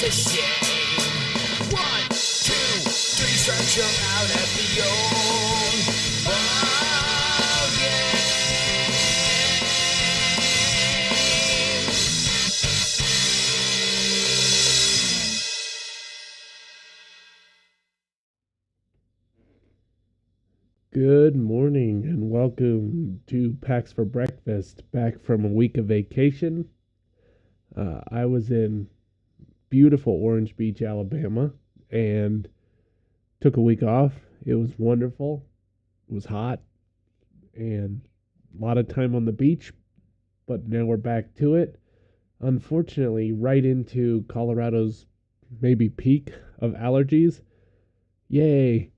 it's a shame. 1, 2, 3 strikes, you're out at the old ball game. Good morning and welcome to Packs for Breakfast, back from a week of vacation. I was in beautiful Orange Beach, Alabama, and took a week off. It was wonderful. It was hot and a lot of time on the beach, but now we're back to it. Unfortunately, right into Colorado's maybe peak of allergies. Yay.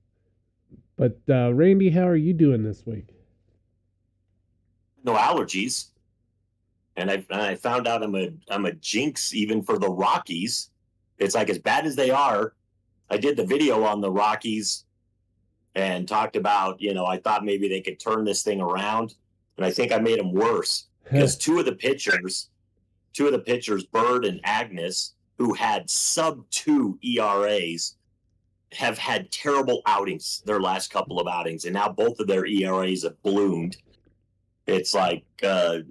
But Randy, how are you doing this week? No allergies, and I found out I'm a jinx even for the Rockies. It's like, as bad as they are. I did the video on the Rockies and talked about, I thought maybe they could turn this thing around, and I think I made them worse because two of the pitchers, Bird and Agnes, who had sub-2 ERAs, have had terrible outings their last couple of outings, and now both of their ERAs have ballooned. It's like I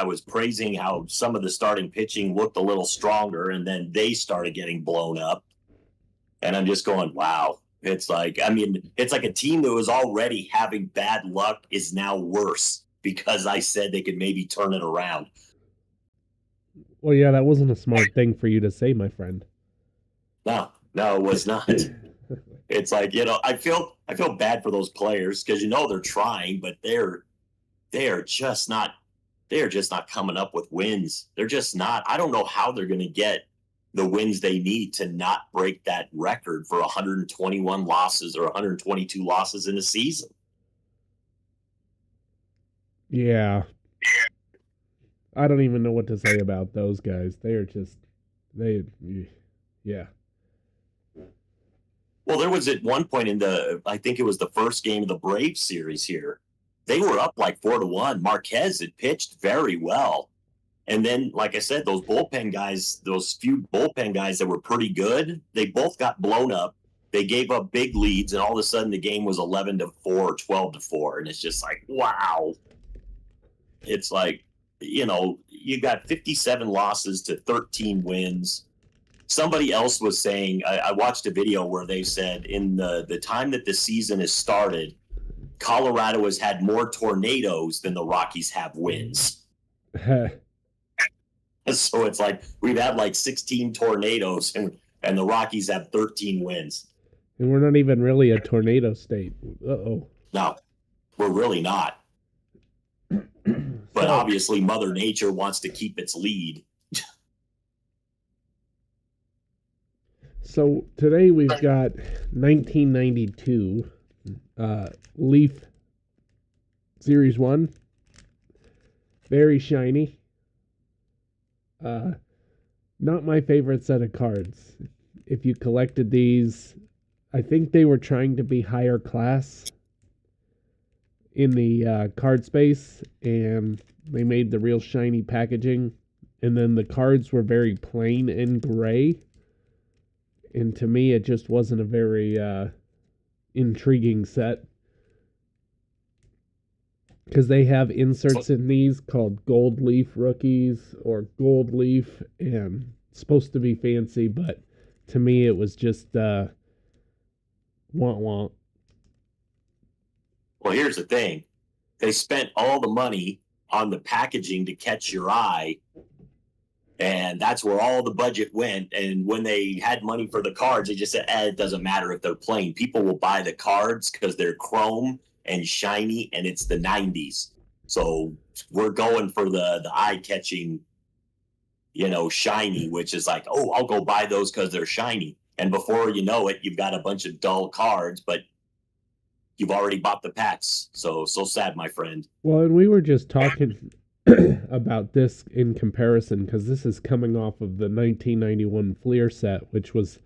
was praising how some of the starting pitching looked a little stronger, and then they started getting blown up. And I'm just going, wow. It's like a team that was already having bad luck is now worse because I said they could maybe turn it around. Well, yeah, that wasn't a smart thing for you to say, my friend. No, it was not. It's like, I feel bad for those players because they're trying, but they are just not coming up with wins. They're just not. I don't know how they're going to get the wins they need to not break that record for 121 losses or 122 losses in a season. Yeah. I don't even know what to say about those guys. Yeah. Well, there was at one point I think it was the first game of the Braves series here, they were up like 4-1. Marquez had pitched very well. And then, like I said, those few bullpen guys that were pretty good, they both got blown up. They gave up big leads, and all of a sudden the game was 11-4 or 12-4. And it's just like, wow. It's like, you got 57 losses to 13 wins. Somebody else was saying, I watched a video where they said in the time that the season has started, Colorado has had more tornadoes than the Rockies have wins. So it's like we've had like 16 tornadoes and the Rockies have 13 wins. And we're not even really a tornado state. Uh-oh. No, we're really not. But obviously Mother Nature wants to keep its lead. So today we've got 1992 Leaf Series 1. Very shiny. Not my favorite set of cards. If you collected these, I think they were trying to be higher class in the card space, and they made the real shiny packaging. And then the cards were very plain and gray. And to me, it just wasn't a very intriguing set. Because they have inserts in these called Gold Leaf Rookies or Gold Leaf, and it's supposed to be fancy, but to me it was just want. Well, here's the thing. They spent all the money on the packaging to catch your eye, and that's where all the budget went. And when they had money for the cards, they just said, it doesn't matter if they're plain. People will buy the cards because they're chrome and shiny, and it's the 90s. So we're going for the eye-catching, shiny, which is like, I'll go buy those because they're shiny. And before you know it, you've got a bunch of dull cards, but you've already bought the packs. So sad, my friend. Well, and we were just talking about this in comparison, because this is coming off of the 1991 Fleer set, which was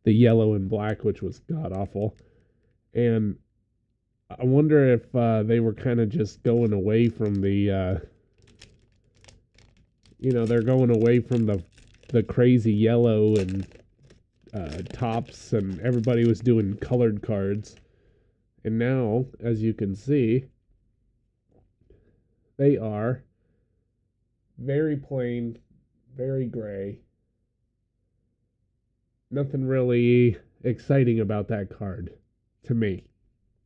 the yellow and black, which was god-awful. And I wonder if they were kind of just going away from the, they're going away from the crazy yellow and tops, and everybody was doing colored cards. And now, as you can see, they are very plain, very gray. Nothing really exciting about that card to me.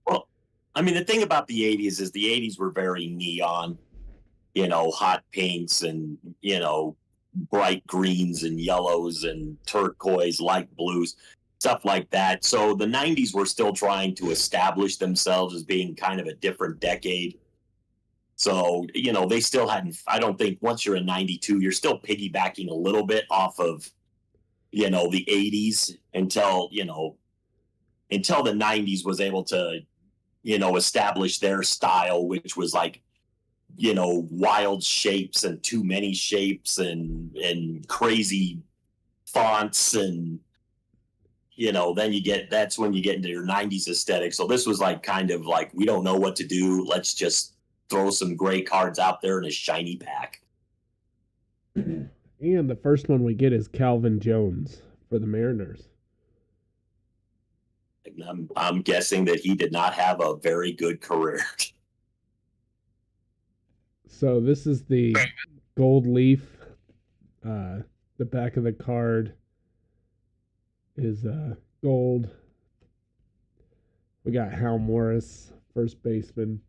Well, I mean, the thing about the 80s is the 80s were very neon, hot pinks and, bright greens and yellows and turquoise, light blues, stuff like that. So the 90s were still trying to establish themselves as being kind of a different decade. So, they still hadn't, I don't think once you're in 92, you're still piggybacking a little bit off of, the 80s until the 90s was able to, establish their style, which was like, wild shapes and too many shapes and crazy fonts. And, then that's when you get into your 90s aesthetic. So this was like kind of like, we don't know what to do. Let's just throw some gray cards out there in a shiny pack. And the first one we get is Calvin Jones for the Mariners. I'm guessing that he did not have a very good career. So this is the gold leaf. The back of the card is gold. We got Hal Morris, first baseman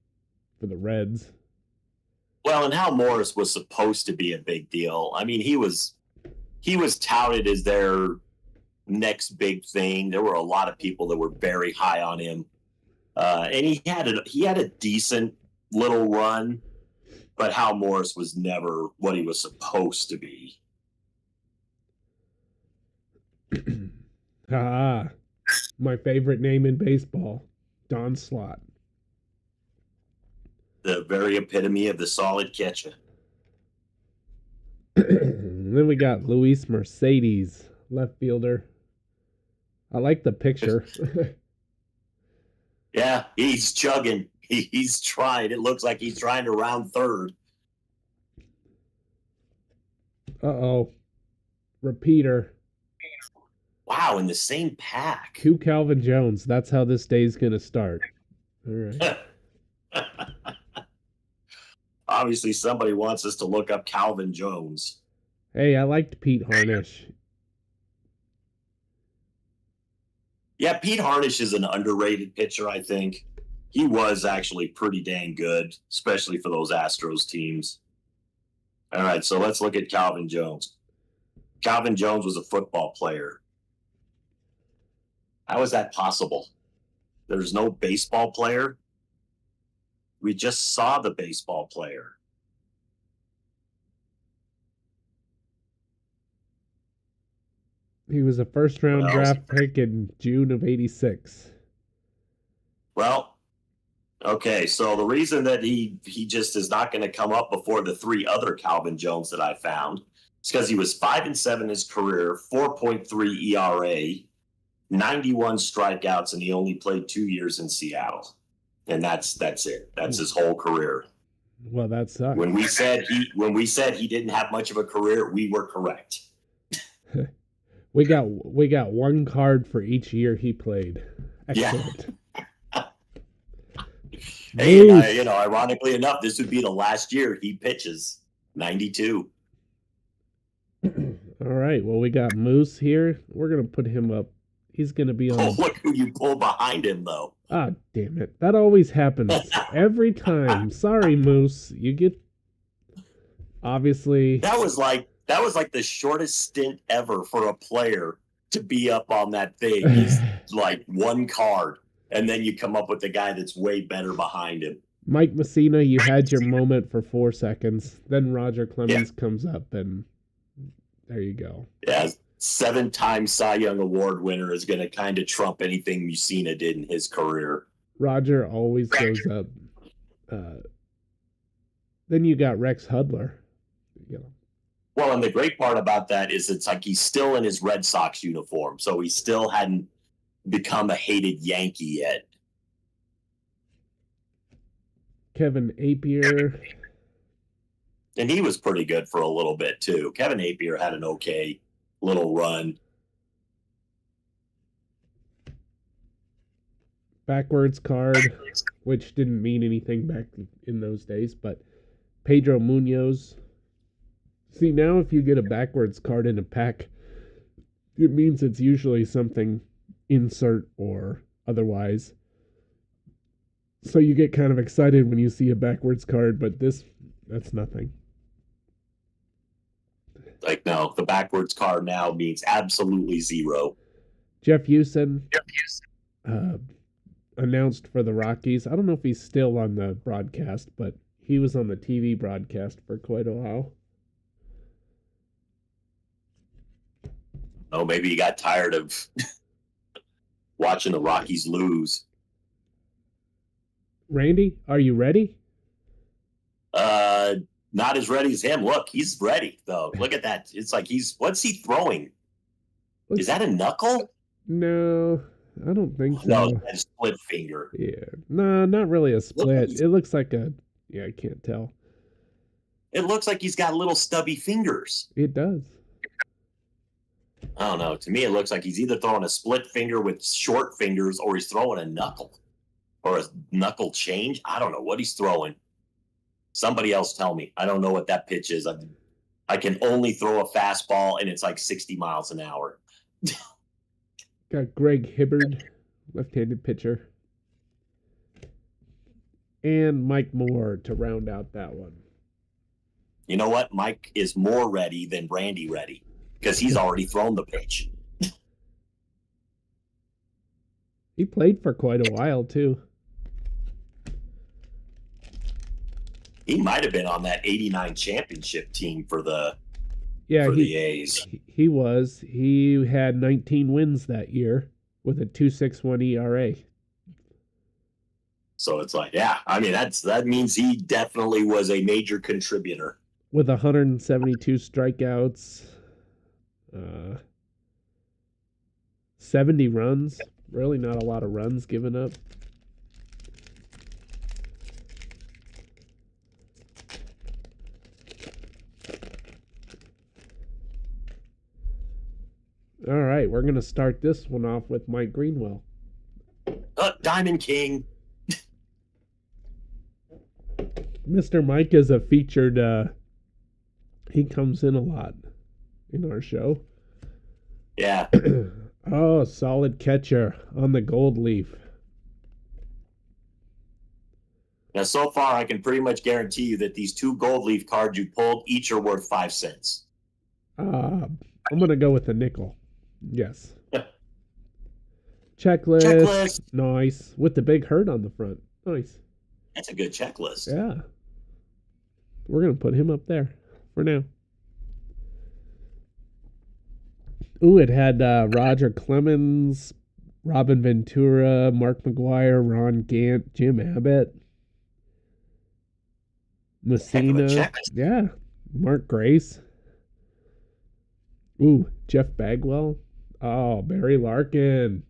for the Reds. Well, and Hal Morris was supposed to be a big deal. I mean, he was touted as their next big thing. There were a lot of people that were very high on him, and he had a decent little run, but Hal Morris was never what he was supposed to be. My favorite name in baseball, Don Slott. The very epitome of the solid catcher. Then we got Luis Mercedes, left fielder. I like the picture. Yeah, he's chugging. He's trying. It looks like he's trying to round third. Uh-oh. Repeater. Wow, in the same pack. Two Calvin Jones. That's how this day's going to start. All right. Obviously, somebody wants us to look up Calvin Jones. Hey, I liked Pete Harnish. Yeah, Pete Harnish is an underrated pitcher, I think. He was actually pretty dang good, especially for those Astros teams. All right, so let's look at Calvin Jones. Calvin Jones was a football player. How is that possible? There's no baseball player? We just saw the baseball player. He was a first-round draft pick in June of '86. Well, okay, so the reason that he just is not going to come up before the three other Calvin Jones that I found is because he was 5-7 in his career, 4.3 ERA, 91 strikeouts, and he only played 2 years in Seattle. And that's it. That's his whole career. Well, that sucks. When we said he didn't have much of a career, we were correct. We got one card for each year he played. Excellent. Yeah. Hey, ironically enough, this would be the last year he pitches. 92. All right. Well, we got Moose here. We're gonna put him up. He's gonna be on. Oh, look who you pulled behind him, though. Ah, damn it! That always happens every time. Sorry, Moose. You get. Obviously. That was like the shortest stint ever for a player to be up on that thing. He's like one card, and then you come up with the guy that's way better behind him. Mike Messina, you had your moment for 4 seconds. Then Roger Clemens comes up, and there you go. Yeah, 7-time Cy Young Award winner is going to kind of trump anything Messina did in his career. Roger always goes up. Then you got Rex Hudler. Well, and the great part about that is it's like he's still in his Red Sox uniform, so he still hadn't become a hated Yankee yet. Kevin Appier. And he was pretty good for a little bit, too. Kevin Appier had an okay little run. backwards card, which didn't mean anything back in those days, but Pedro Munoz. See, now if you get a backwards card in a pack, it means it's usually something insert or otherwise. So you get kind of excited when you see a backwards card, but that's nothing. Like, no, the backwards card now means absolutely zero. Jeff Houston announced for the Rockies. I don't know if he's still on the broadcast, but he was on the TV broadcast for quite a while. Oh, maybe he got tired of watching the Rockies lose. Randy, are you ready? Not as ready as him. Look, he's ready, though. Look at that. It's like what's he throwing? Is that a knuckle? No, I don't think so. No, that's a split finger. Yeah. No, not really a split. It looks like I can't tell. It looks like he's got little stubby fingers. It does. I don't know. To me, it looks like he's either throwing a split finger with short fingers or he's throwing a knuckle or a knuckle change. I don't know what he's throwing. Somebody else tell me. I don't know what that pitch is. I can only throw a fastball, and it's like 60 miles an hour. Got Greg Hibbard, left-handed pitcher. And Mike Moore to round out that one. You know what? Mike is more ready than Randy ready because he's already thrown the pitch. He played for quite a while, too. He might have been on that 89 championship team for the A's. He was. He had 19 wins that year with a 2.61 ERA. So it's like, yeah, I mean, that means he definitely was a major contributor. With 172 strikeouts, 70 runs. Really not a lot of runs given up. All right, we're going to start this one off with Mike Greenwell. Diamond King. Mr. Mike is a featured, he comes in a lot in our show. Yeah. Oh, solid catcher on the gold leaf. Now, so far, I can pretty much guarantee you that these two gold leaf cards you pulled, each are worth 5 cents. I'm going to go with the nickel. Yes. Checklist. Nice. With the big hurt on the front. Nice. That's a good checklist. Yeah. We're going to put him up there for now. Ooh, it had Roger Clemens, Robin Ventura, Mark McGwire, Ron Gant, Jim Abbott, Messina. Yeah. Mark Grace. Ooh, Jeff Bagwell. Oh, Barry Larkin.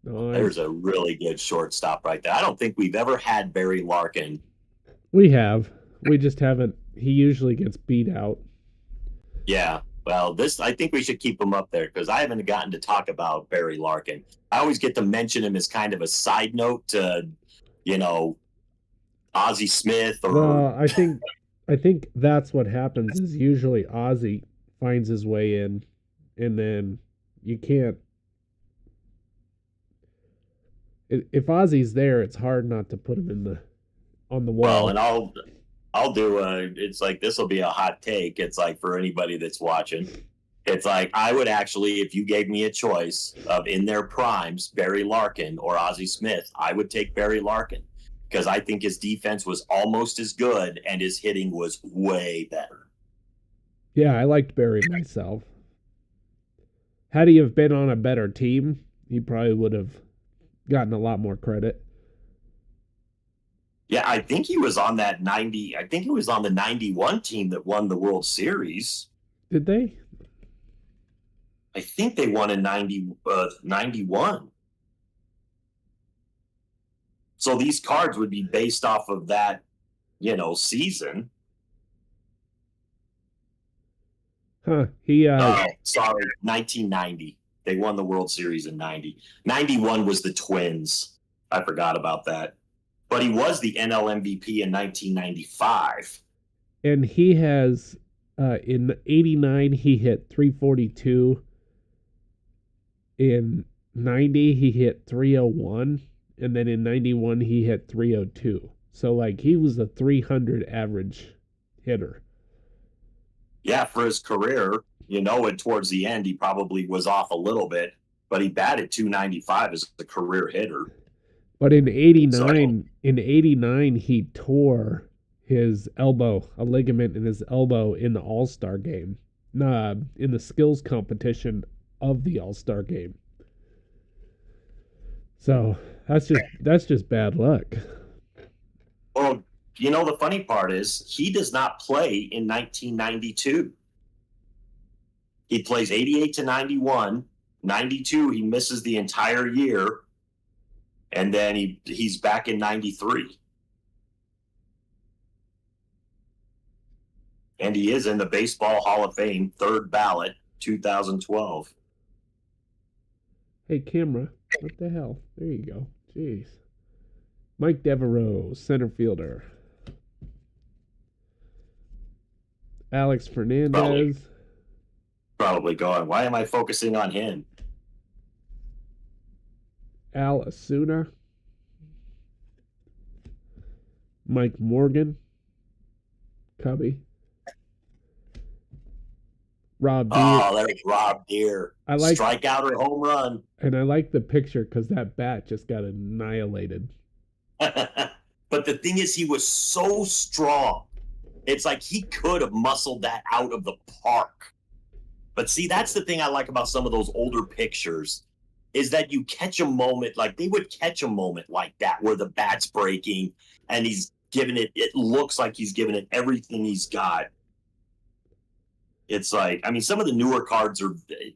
Nice. There's a really good shortstop right there. I don't think we've ever had Barry Larkin. We have. We just haven't. He usually gets beat out. Yeah. Well, I think we should keep him up there because I haven't gotten to talk about Barry Larkin. I always get to mention him as kind of a side note to, Ozzie Smith or. Well, I think that's what happens is usually Ozzie finds his way in, and then you can't. If Ozzie's there, it's hard not to put him on the wall. Well, and I'll do it's like this will be a hot take. It's like for anybody that's watching, it's like I would actually, if you gave me a choice of in their primes, Barry Larkin or Ozzie Smith, I would take Barry Larkin because I think his defense was almost as good and his hitting was way better. Yeah, I liked Barry myself. Had he have been on a better team, he probably would have gotten a lot more credit. Yeah, I think he was on that 90. I think he was on the 91 team that won the World Series. Did they? I think they won in 91. So these cards would be based off of that, season. Huh. Sorry, 1990. They won the World Series in 90. 91 was the Twins. I forgot about that. But he was the NL MVP in 1995. And he has, in 89, he hit 342. In 90, he hit 301. And then in 91, he hit 302. So, like, he was a 300 average hitter. Yeah, for his career, and towards the end, he probably was off a little bit, but he batted 295 as a career hitter. But in 89, he tore his elbow, a ligament in his elbow in the All-Star game. In the skills competition of the All-Star game. So that's just bad luck. Well, the funny part is he does not play in 1992. He plays 88 to 91. 92, he misses the entire year. And then he's back in 93. And he is in the Baseball Hall of Fame, third ballot, 2012. Hey, camera. What the hell? There you go. Jeez. Mike Devereaux, center fielder. Alex Fernandez. Probably going, why am I focusing on him? Al Asuna. Mike Morgan. Cubby. Rob Deere. Oh, there's Rob Deere. I like strikeout or home run. And I like the picture because that bat just got annihilated. But the thing is, he was so strong. It's like he could have muscled that out of the park. But see, that's the thing I like about some of those older pictures, is that you catch a moment, like they would catch a moment like that where the bat's breaking and he's giving it looks like he's giving it everything he's got. It's like, I mean, some of the newer cards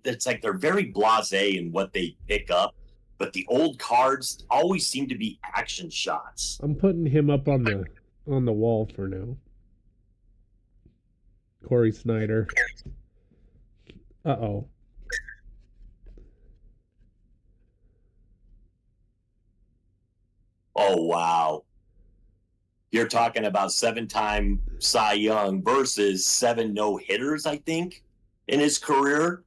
it's like they're very blasé in what they pick up, but the old cards always seem to be action shots. I'm putting him up on the wall for now. Corey Snyder. Uh-oh. Oh, wow. You're talking about 7-time Cy Young versus 7 no-hitters, I think, in his career.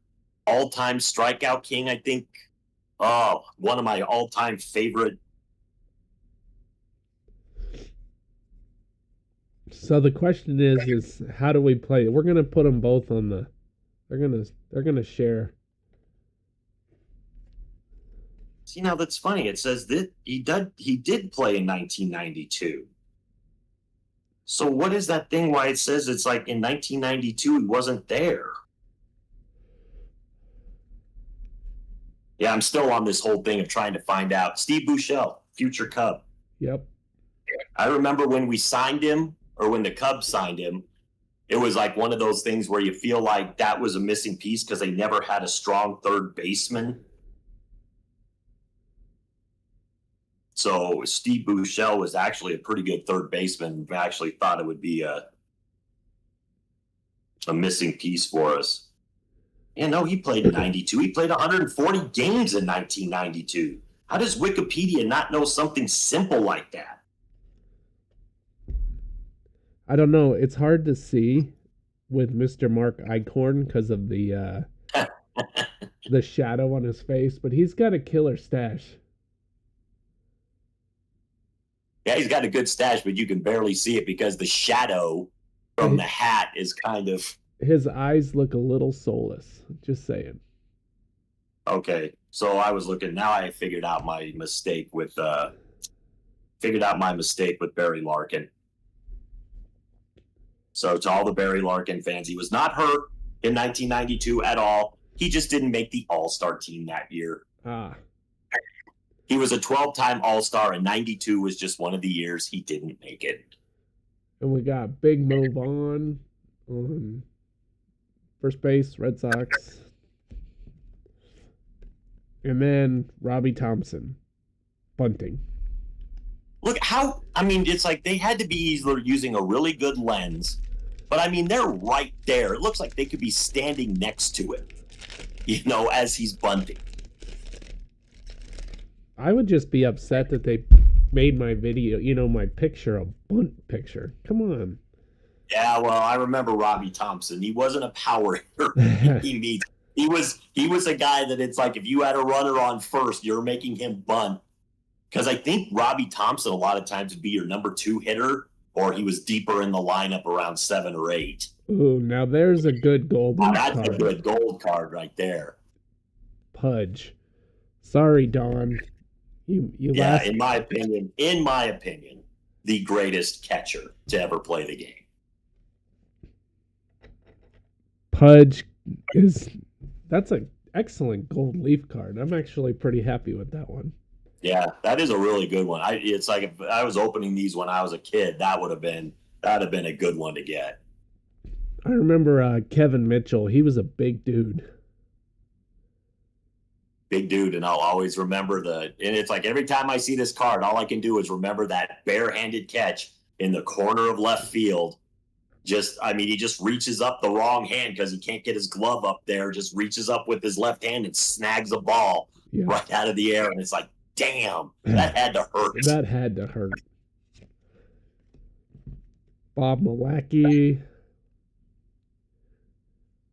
All-time strikeout king, I think. Oh, one of my all-time favorite. So the question is how do we play? We're gonna put them both on the. They're gonna share. See, now that's funny. It says that he did play in 1992. So what is that thing why it says it's like in 1992 he wasn't there? Yeah, I'm still on this whole thing of trying to find out. Steve Buechele, future Cub. Yep. I remember when we signed him, or when the Cubs signed him, it was like one of those things where you feel like that was a missing piece because they never had a strong third baseman. So Steve Buechele was actually a pretty good third baseman. I actually thought it would be a missing piece for us. He played in 92. He played 140 games in 1992. How does Wikipedia not know something simple like that? I don't know. It's hard to see with Mr. Mark Eichhorn because of the the shadow on his face, but he's got a killer stash. Yeah, he's got a good stash, but you can barely see it because the shadow from the hat is kind of... His eyes look a little soulless. Just saying. Okay, so I was looking... Now I figured out my mistake with Barry Larkin. So to all the Barry Larkin fans, he was not hurt in 1992 at all. He just didn't make the All-Star team that year. He was a 12-time All-Star, and 92 was just one of the years he didn't make it. And we got Big Mo Vaughn on first base, Red Sox. And then Robbie Thompson, bunting. Look it's like they had to be either using a really good lens, but they're right there. It looks like they could be standing next to it, as he's bunting. I would just be upset that they made my video, my picture a bunt picture. Come on. Yeah, well, I remember Robbie Thompson. He wasn't a power hitter. He was a guy that it's like if you had a runner on first, you're making him bunt. Because I think Robbie Thompson a lot of times would be your number 2 hitter, or he was deeper in the lineup around 7 or 8. Ooh, now there's a good golden That's card. a good gold card right there. Pudge. Sorry, Don. Yeah, in my opinion, the greatest catcher to ever play the game. Pudge that's an excellent gold leaf card. I'm actually pretty happy with that one. Yeah, that is a really good one. It's like if I was opening these when I was a kid, that would have been a good one to get. I remember Kevin Mitchell. He was a big dude. Big dude, and I'll always remember and it's like every time I see this card, all I can do is remember that barehanded catch in the corner of left field. He just reaches up the wrong hand because he can't get his glove up there, just reaches up with his left hand and snags a ball right out of the air. And it's like, damn, that had to hurt. That had to hurt. Bob Malachy.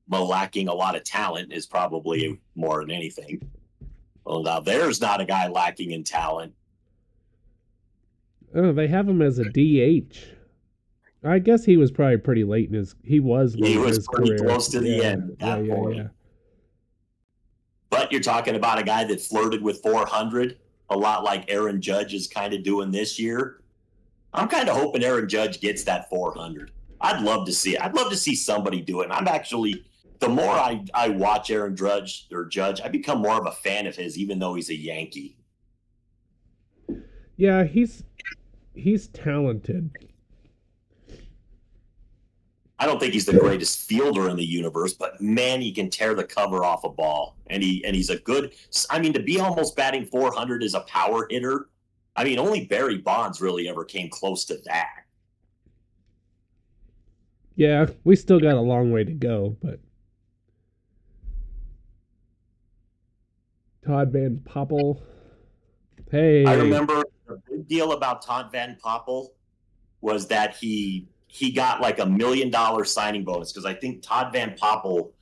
Lacking a lot of talent is probably more than anything. Well, now there's not a guy lacking in talent. Oh, they have him as a DH. I guess he was probably pretty late in his. He was pretty close to the end at that point. Yeah. But you're talking about a guy that flirted with 400, a lot like Aaron Judge is kind of doing this year. I'm kind of hoping Aaron Judge gets that 400. I'd love to see it. I'd love to see somebody do it. And the more I watch Aaron Judge, I become more of a fan of his, even though he's a Yankee. Yeah, he's talented. I don't think he's the greatest fielder in the universe, but man, he can tear the cover off a ball. And he's a good, to be almost batting 400 as a power hitter. Only Barry Bonds really ever came close to that. Yeah, we still got a long way to go, but Todd Van Poppel. Hey. I remember the big deal about Todd Van Poppel was that he got like $1 million signing bonus, because I think Todd Van Poppel,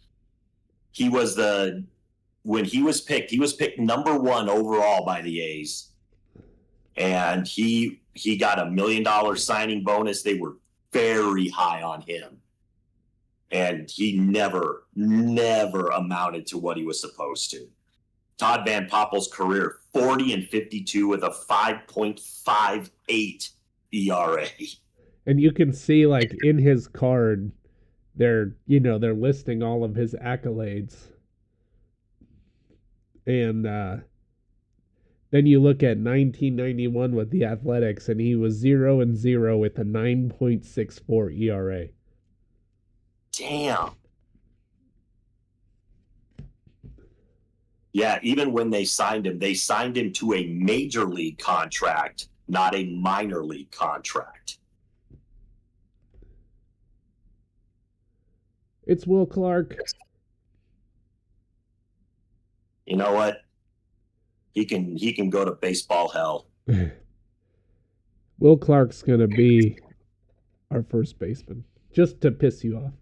when he was picked number 1 overall by the A's, and he got $1 million signing bonus. They were very high on him, and he never amounted to what he was supposed to. Todd Van Poppel's career, 40-52 with a 5.58 ERA. And you can see, like, in his card, they're listing all of his accolades. And then you look at 1991 with the Athletics, and he was 0-0 with a 9.64 ERA. Damn. Yeah, even when they signed him to a major league contract, not a minor league contract. It's Will Clark. You know what? He can go to baseball hell. Will Clark's going to be our first baseman, just to piss you off.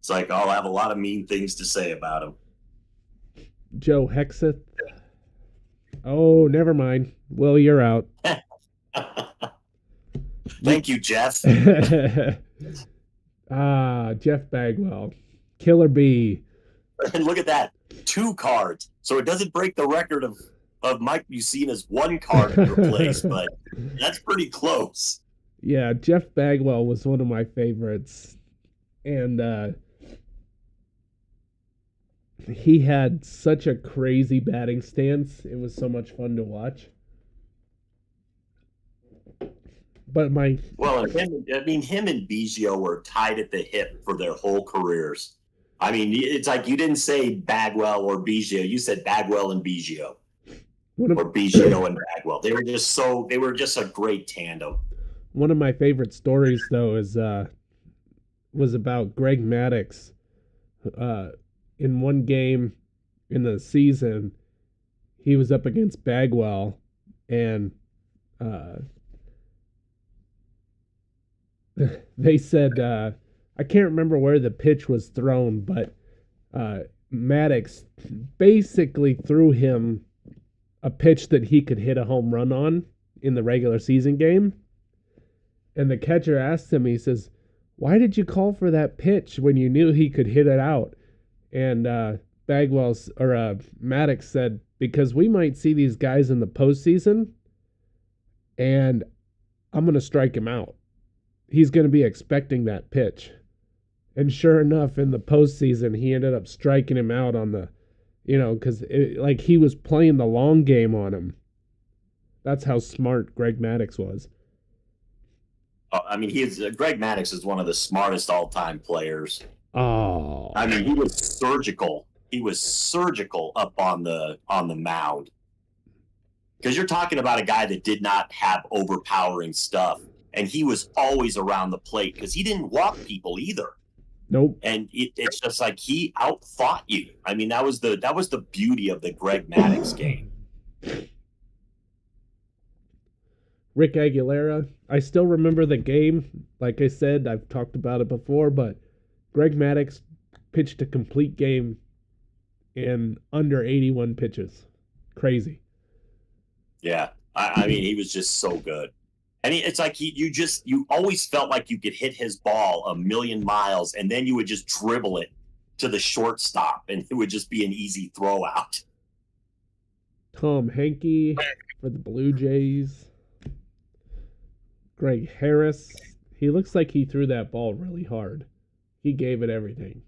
It's like, I'll have a lot of mean things to say about him. Joe Hexeth. Oh, never mind. Will, you're out. Thank you, Jeff. Jeff Bagwell. Killer Bee. And look at that. 2 cards. So it doesn't break the record of Mike Mussina's 1 card in your place, but that's pretty close. Yeah, Jeff Bagwell was one of my favorites. And he had such a crazy batting stance. It was so much fun to watch. But him and Biggio were tied at the hip for their whole careers. It's like you didn't say Bagwell or Biggio. You said Bagwell and Biggio. Or Biggio and Bagwell. They were just a great tandem. One of my favorite stories, though, was about Greg Maddux. In one game in the season, he was up against Bagwell, and they said I can't remember where the pitch was thrown, but Maddox basically threw him a pitch that he could hit a home run on in the regular season game. And the catcher asked him, he says, "Why did you call for that pitch when you knew he could hit it out?" And Maddox said, "Because we might see these guys in the postseason, and I'm going to strike him out. He's going to be expecting that pitch." And sure enough, in the postseason, he ended up striking him out on the, because like he was playing the long game on him. That's how smart Greg Maddux was. I mean, Greg Maddux is one of the smartest all-time players. Oh, I mean, he was surgical. He was surgical up on the mound. Because you're talking about a guy that did not have overpowering stuff, and he was always around the plate because he didn't walk people either. Nope. And it's just like he outthought you. I mean, that was the beauty of the Greg Maddux game. Rick Aguilera, I still remember the game. Like I said, I've talked about it before, but Greg Maddux pitched a complete game in under 81 pitches. Crazy. Yeah. I mean, he was just so good. And it's like you always felt like you could hit his ball a million miles, and then you would just dribble it to the shortstop, and it would just be an easy throw out. Tom Henke for the Blue Jays. Greg Harris. He looks like he threw that ball really hard. He gave it everything.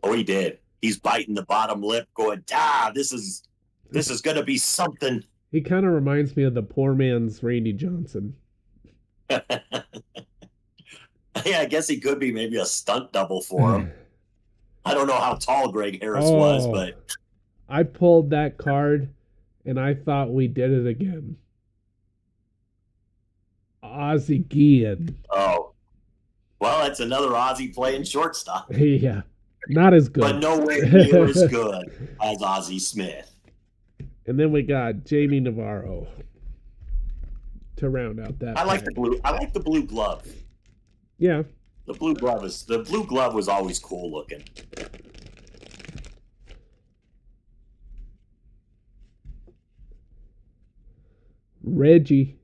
Oh, he did. He's biting the bottom lip, going, this is going to be something. He kind of reminds me of the poor man's Randy Johnson. Yeah, I guess he could be maybe a stunt double for him. I don't know how tall Greg Harris was, but I pulled that card, and I thought we did it again. Ozzie Guillen. Oh, well, that's another Ozzie playing shortstop. Yeah, not as good. But nowhere near as good as Ozzie Smith. And then we got Jamie Navarro to round out that. I like the blue glove. Yeah. The blue glove was always cool looking. Reggie.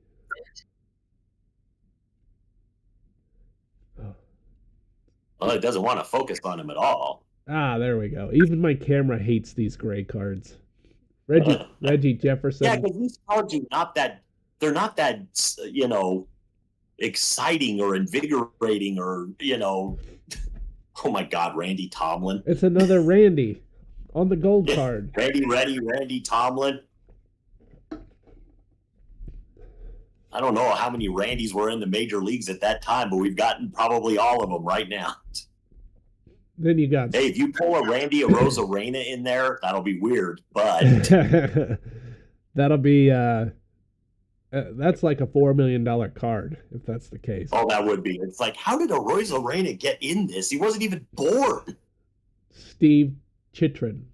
Well, it doesn't want to focus on him at all. There we go. Even my camera hates these gray cards. Reggie Jefferson. Yeah, because these cards they're not that, exciting or invigorating or, oh my God, Randy Tomlin. It's another Randy on the gold card. Randy Tomlin. I don't know how many Randys were in the major leagues at that time, but we've gotten probably all of them right now. Then you got... Hey, if you pull a Randy Arozarena in there, that'll be weird, but... that'll be... that's like a $4 million card, if that's the case. Oh, that would be. It's like, how did Arozarena get in this? He wasn't even born. Steve Chitrin.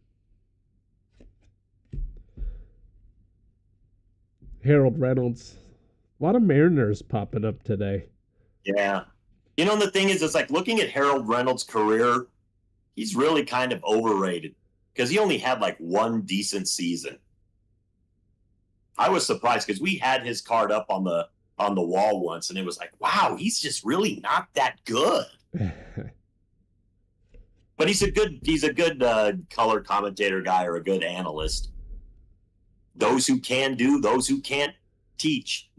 Harold Reynolds. A lot of Mariners popping up today. Yeah. The thing is, it's like looking at Harold Reynolds' career, he's really kind of overrated because he only had like one decent season. I was surprised because we had his card up on the wall once, and it was like, wow, he's just really not that good. But he's a good color commentator guy or a good analyst. Those who can do, those who can't teach.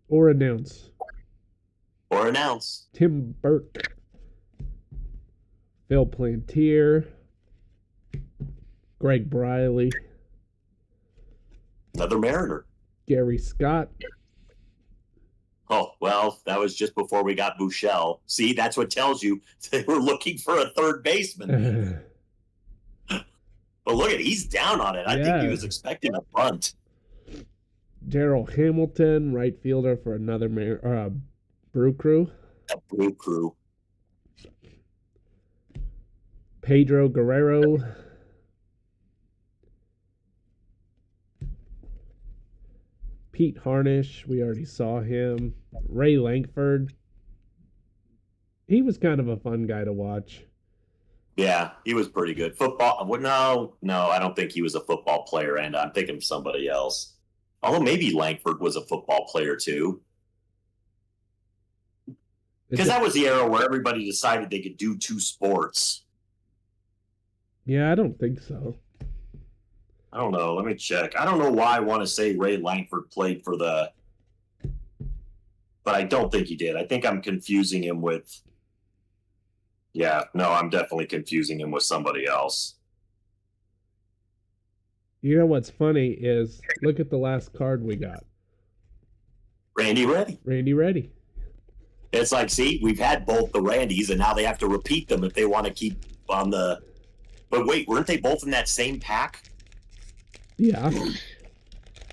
Or announce. Tim Burke. Phil Plantier. Greg Briley. Another Mariner. Gary Scott. Oh, well, that was just before we got Buechele. See, that's what tells you they were looking for a third baseman. But look he's down on it. I think he was expecting a bunt. Daryl Hamilton, right fielder for another Brew Crew. A Brew Crew. Pedro Guerrero. Pete Harnish, we already saw him. Ray Lankford. He was kind of a fun guy to watch. Yeah, he was pretty good. Football? No, I don't think he was a football player, and I'm thinking of somebody else. Although maybe Langford was a football player too. Because that was the era where everybody decided they could do two sports. Yeah, I don't think so. I don't know. Let me check. I don't know why I want to say Ray Langford played for the... But I don't think he did. I think I'm confusing him with... Yeah, no, I'm definitely confusing him with somebody else. You know what's funny is, look at the last card we got. Randy Reddy. Randy Reddy. It's like, see, we've had both the Randys, and now they have to repeat them if they want to keep on the... But wait, weren't they both in that same pack? Yeah.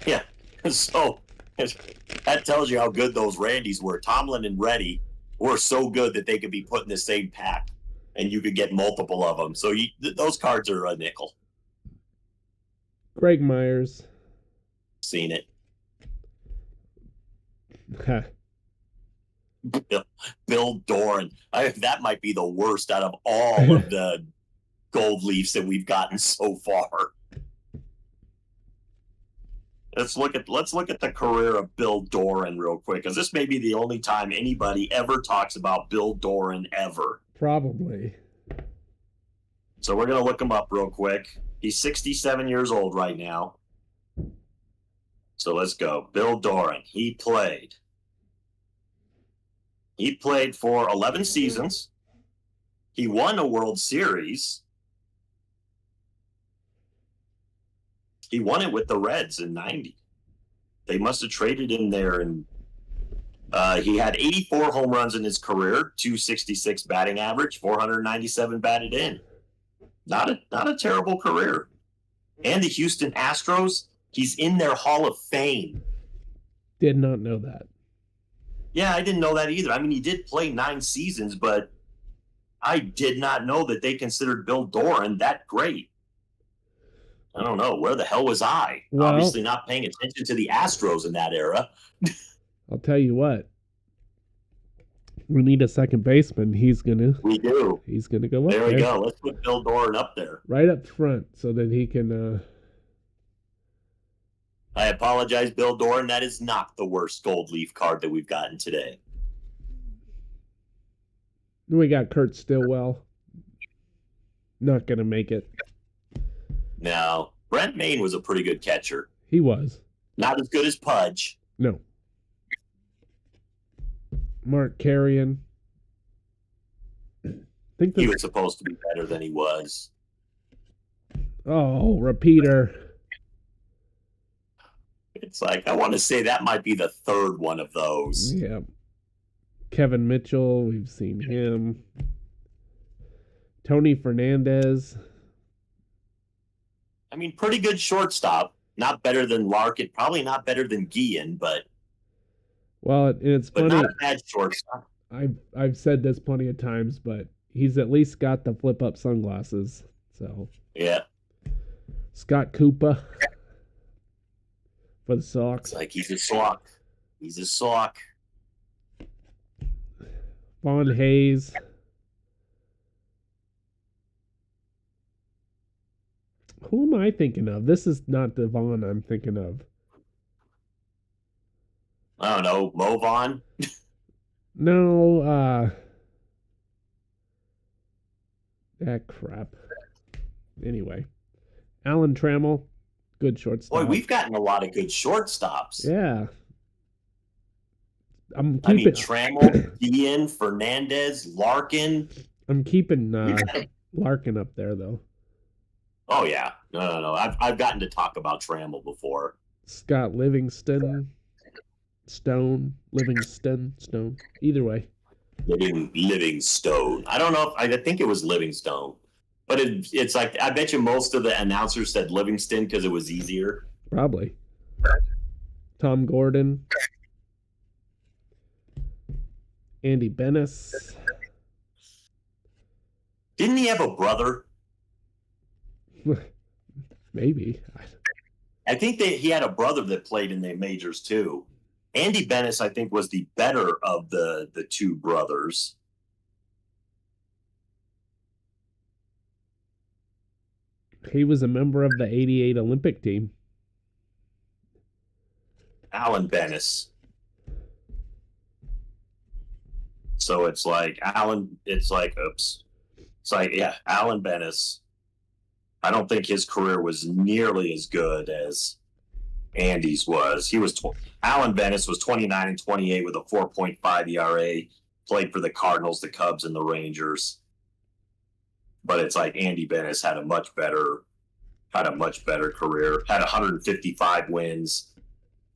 Yeah. So that tells you how good those Randys were. Tomlin and Reddy were so good that they could be put in the same pack, and you could get multiple of them. So those cards are a nickel. Greg Myers. Seen it. Bill Doran. That might be the worst out of all of the gold leafs that we've gotten so far. Let's look at the career of Bill Doran real quick, because this may be the only time anybody ever talks about Bill Doran ever. Probably. So we're gonna look him up real quick. He's 67 years old right now. So let's go. Bill Doran. He played for 11 seasons. He won a World Series. He won it with the Reds in 90. They must have traded him there. And he had 84 home runs in his career, 266 batting average, 497 batted in. Not a terrible career. And the Houston Astros, he's in their Hall of Fame. Did not know that. Yeah, I didn't know that either. I mean, he did play 9 seasons, but I did not know that they considered Bill Doran that great. I don't know. Where the hell was I? Well, obviously not paying attention to the Astros in that era. I'll tell you what. We need a second baseman. We do. He's gonna go up there. There we go. Let's put Bill Doran up there. Right up front so that he can... I apologize, Bill Doran. That is not the worst gold leaf card that we've gotten today. We got Kurt Stillwell. Not going to make it. No. Brent Maine was a pretty good catcher. He was. Not as good as Pudge. No. Mark Carrion. He was supposed to be better than he was. Oh, repeater. It's like, I want to say that might be the third one of those. Yeah. Kevin Mitchell, we've seen him. Tony Fernandez. I mean, pretty good shortstop. Not better than Larkin. Probably not better than Guillen, but... Well, it's funny. But not a bad shortstop. I've said this plenty of times, but he's at least got the flip-up sunglasses. So yeah. Scott Koopa for the Sox. It's like he's a sock. He's a sock. Vaughn Hayes. Who am I thinking of? This is not the Vaughn I'm thinking of. I don't know. Mo Vaughn? No, crap. Anyway. Alan Trammell, good shortstop. Boy, we've gotten a lot of good shortstops. Yeah. Trammell, Guillen, Fernandez, Larkin. I'm keeping Larkin up there, though. Oh, yeah. No. I've gotten to talk about Trammell before. Scott Livingston. Stone. Either way. Livingstone. I don't know. I think it was Livingstone. But it's like, I bet you most of the announcers said Livingston because it was easier. Probably. Tom Gordon. Andy Bennis. Didn't he have a brother? Maybe. I think that he had a brother that played in the majors too. Andy Bennis, I think, was the better of the two brothers. He was a member of the '88 Olympic team. Alan Bennis. So it's like Alan. It's like oops. It's like yeah, Alan Bennis. I don't think his career was nearly as good as Andy's was. Alan Bennis was 29 and 28 with a 4.5 ERA. Played for the Cardinals, the Cubs, and the Rangers. But it's like Andy Bennis had a much better career. Had 155 wins,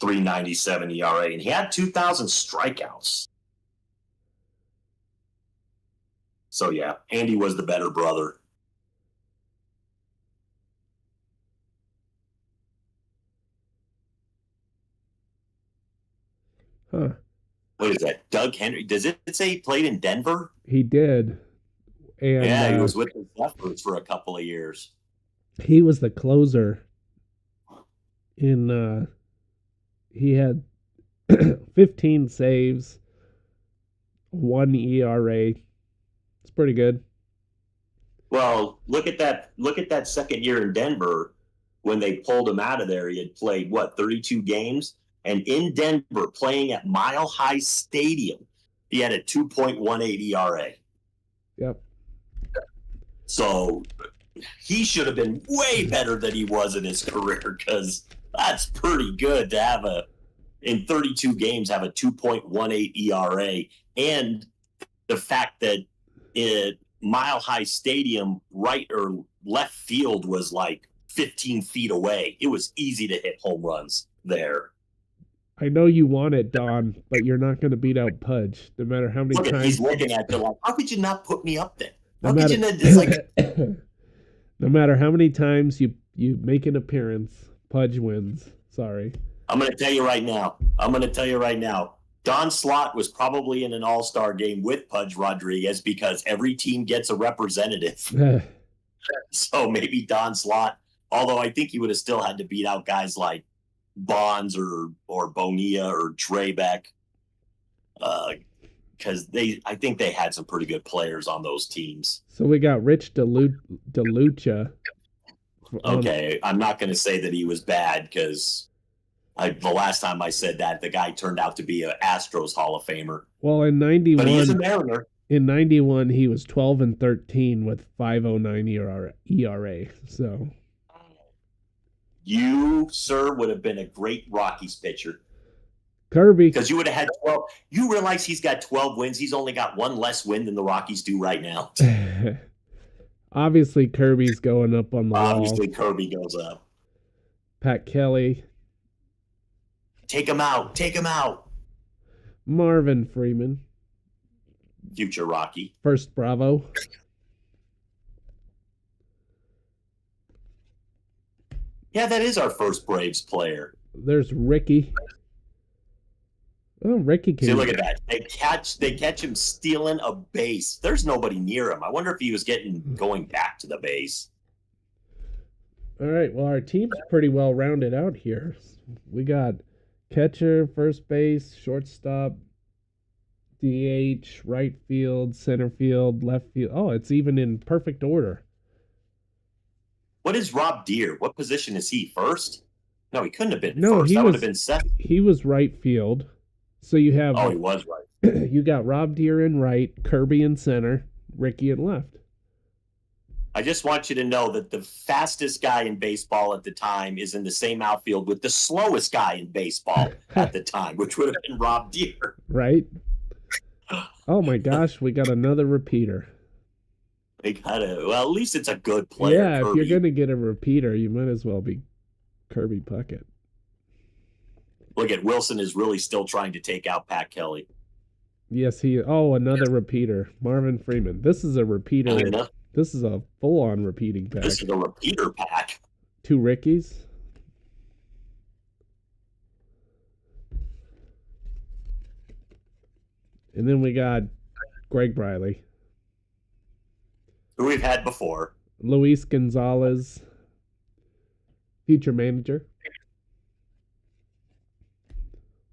3.97 ERA, and he had 2,000 strikeouts. So yeah, Andy was the better brother. Huh. What is that? Doug Henry? Does it say he played in Denver? He did. And yeah, he was with the Zephyrs for a couple of years. He was the closer. He had 15 saves, 1 ERA. It's pretty good. Well, look at that second year in Denver when they pulled him out of there. He had played 32 games, and in Denver, playing at Mile High Stadium, he had a 2.18 ERA. Yep. So he should have been way better than he was in his career, because that's pretty good to have in 32 games have a 2.18 ERA, and the fact that Mile High Stadium, right or left field was like 15 feet away. It was easy to hit home runs there. I know you want it, Don, but you're not going to beat out Pudge, no matter how many times. He's looking at you like, how could you not put me up there? No matter how many times you make an appearance, Pudge wins. Sorry. I'm going to tell you right now. Don Slott was probably in an all-star game with Pudge Rodriguez because every team gets a representative. So maybe Don Slott, although I think he would have still had to beat out guys like Bonds or Bonilla or Drabek, because I think they had some pretty good players on those teams. So we got Rich DeLucia. Okay, I'm not going to say that he was bad, because the last time I said that, the guy turned out to be an Astros Hall of Famer. Well, in 91, but he is a Mariner. In 91, he was 12 and 13 with 5.09 ERA. So you, sir, would have been a great Rockies pitcher. Kirby. Because you would have had 12. You realize he's got 12 wins. He's only got one less win than the Rockies do right now. Obviously, Kirby's going up on the wall. Obviously, Kirby goes up. Pat Kelly. Take him out. Take him out. Marvin Freeman. Future Rocky. First Bravo. Yeah, that is our first Braves player. There's Ricky. Oh, Ricky came. See, look at that. They catch him stealing a base. There's nobody near him. I wonder if he was going back to the base. All right. Well, our team's pretty well rounded out here. We got catcher, first base, shortstop, DH, right field, center field, left field. Oh, it's even in perfect order. What is Rob Deere? What position is he? First? No, he couldn't have been first. That would have been second. He was right field. So you have. Oh, he was right. You got Rob Deere in right, Kirby in center, Ricky in left. I just want you to know that the fastest guy in baseball at the time is in the same outfield with the slowest guy in baseball at the time, which would have been Rob Deere. Right? Oh my gosh, we got another repeater. Well, at least it's a good player. Yeah, Kirby. If you're going to get a repeater, you might as well be Kirby Puckett. Look at Wilson is really still trying to take out Pat Kelly. Yes, another repeater. Marvin Freeman. This is a repeater. This is a full-on repeating pack. This is a repeater pack. 2 Rickies. And then we got Greg Briley. Who we've had before. Luis Gonzalez, future manager.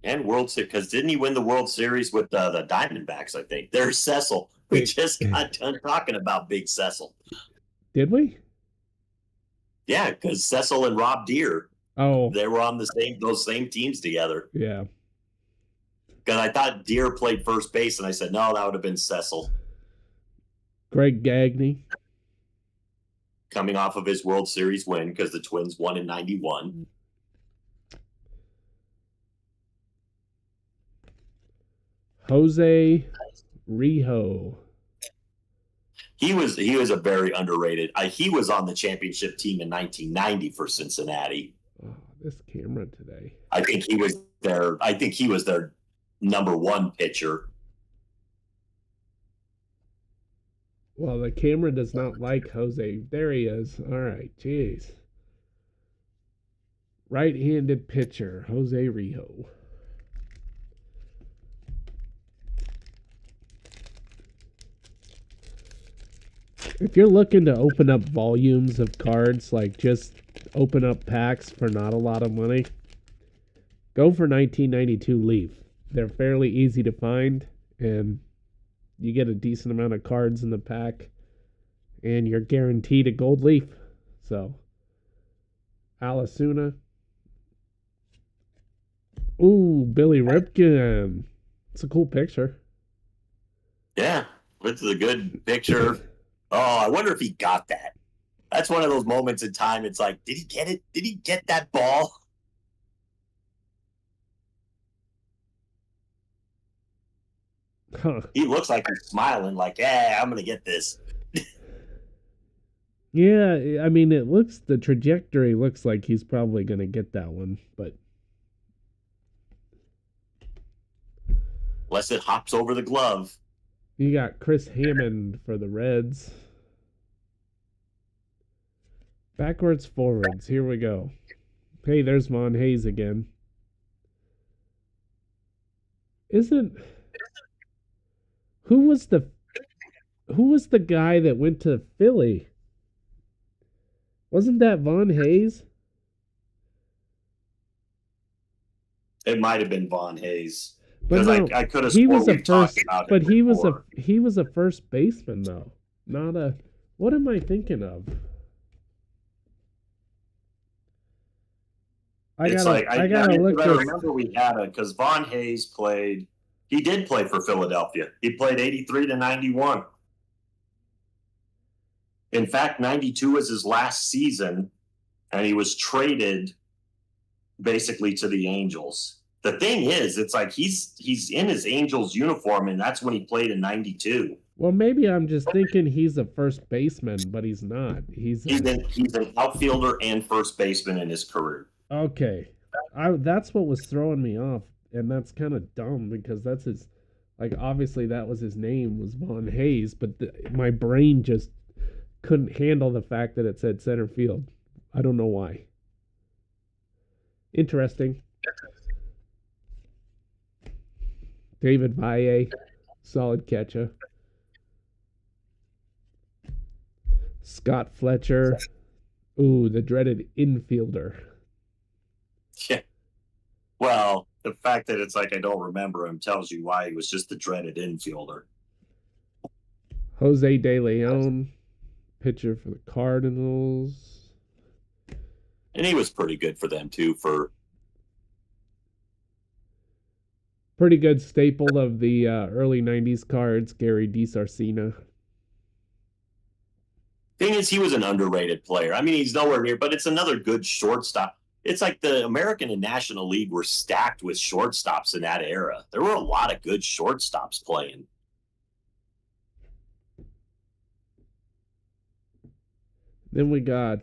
And World Series, because didn't he win the World Series with the Diamondbacks? I think there's Cecil. We just got done talking about Big Cecil. Did we? Yeah, because Cecil and Rob Deere, Oh, they were on those same teams together. yeah. Because I thought Deere played first base, and I said no, that would have been Cecil Greg Gagne. coming off of his World Series win because the Twins won in '91. Jose Rijo. He was a very underrated. He was on the championship team in 1990 for Cincinnati. Oh, this camera today. I think he was their number one pitcher. Well, the camera does not like Jose. There he is. All right, jeez. Right-handed pitcher, Jose Rijo. If you're looking to open up volumes of cards, like just open up packs for not a lot of money, go for 1992 Leaf. They're fairly easy to find, and you get a decent amount of cards in the pack, and you're guaranteed a gold leaf. So, Alasuna. Ooh, Billy Ripken. It's a cool picture. Yeah, this is a good picture. Oh, I wonder if he got that. That's one of those moments in time. It's like, did he get it? Did he get that ball? Huh. He looks like he's smiling, like, yeah, I'm going to get this. Yeah, I mean, the trajectory looks like he's probably going to get that one, but Unless it hops over the glove. you got Chris Hammond for the Reds. Backwards, forwards. Here we go. Hey, there's Von Hayes again. Who was the guy that went to Philly? Wasn't that Von Hayes? It might have been Von Hayes. But Because no, I could have he sworn was a we talked first, about but it he before. was a first baseman though, not a. What am I thinking of? I gotta look I this. remember we had it because Von Hayes played. He did play for Philadelphia. He played 83 to 91. In fact, 92 was his last season, and he was traded basically to the Angels. The thing is, it's like he's in his Angels uniform, and that's when he played in 92. Well, maybe I'm just thinking he's a first baseman, but he's not. He's an outfielder and first baseman in his career. okay. That's what was throwing me off, and that's kind of dumb because that's his. Like, obviously, that was his name was Von Hayes, but my brain just couldn't handle the fact that it said center field. I don't know why. Interesting. David Valle, solid catcher. Scott Fletcher. Ooh, the dreaded infielder. Yeah. Well, the fact that it's like I don't remember him tells you why he was just the dreaded infielder. Jose De Leon, pitcher for the Cardinals. And he was pretty good for them too. For pretty good staple of the early 90s cards, Gary DiSarcina. thing is, he was an underrated player. I mean, he's nowhere near, but it's another good shortstop. It's like the American and National League were stacked with shortstops in that era. There were a lot of good shortstops playing. Then we got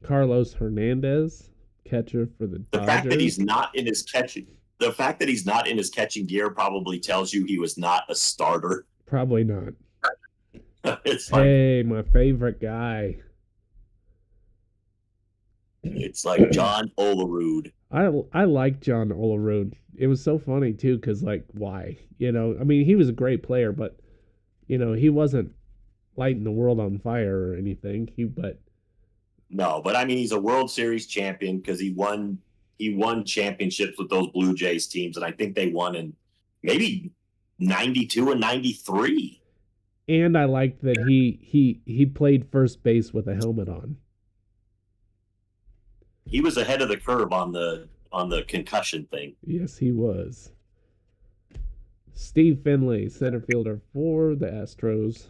Carlos Hernandez, catcher for the Dodgers. The fact that he's not in his catching gear probably tells you he was not a starter. Probably not. It's like, Hey, my favorite guy. it's like John Olerud. I like John Olerud. It was so funny too, because like, why? You know, I mean, he was a great player, but you know, he wasn't lighting the world on fire or anything. No, but I mean, he's a World Series champion because he won he won championships with those Blue Jays teams, and I think they won in maybe 92 and 93. And I liked that he played first base with a helmet on. He was ahead of the curve on the concussion thing. Yes, he was. Steve Finley, center fielder for the Astros.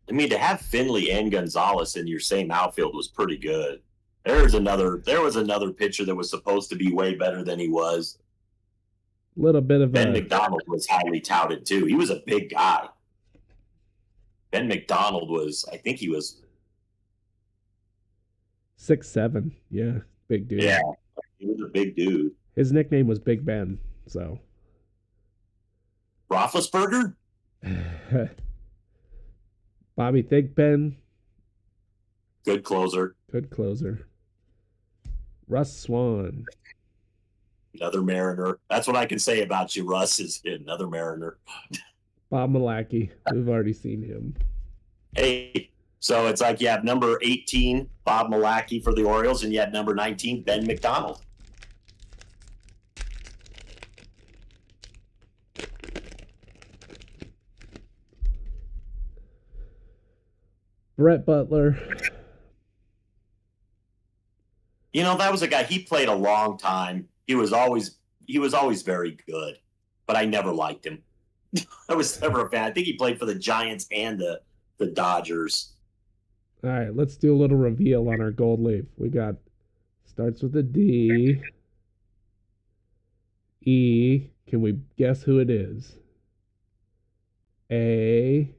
I mean, to have Finley and Gonzalez in your same outfield was pretty good. There was another pitcher that was supposed to be way better than he was. Little bit of Ben McDonald was highly touted too. He was a big guy. Ben McDonald was, I think he was 6'7". Yeah, big dude. Yeah, he was a big dude. His nickname was Big Ben, so. Roethlisberger? Bobby Thigpen. Good closer. Good closer. Russ Swan. Another Mariner. That's what I can say about you, Russ, is another Mariner. Bob Malacki. We've already seen him. Hey, so it's like you have number 18, Bob Malacki for the Orioles, and you had number 19, Ben McDonald. Brett Butler. You know, that was a guy, he played a long time. He was always very good, but I never liked him. I was never a fan. I think he played for the Giants and the Dodgers. All right, let's do a little reveal on our gold leaf. We got, starts with a D. E. Can we guess who it is? A.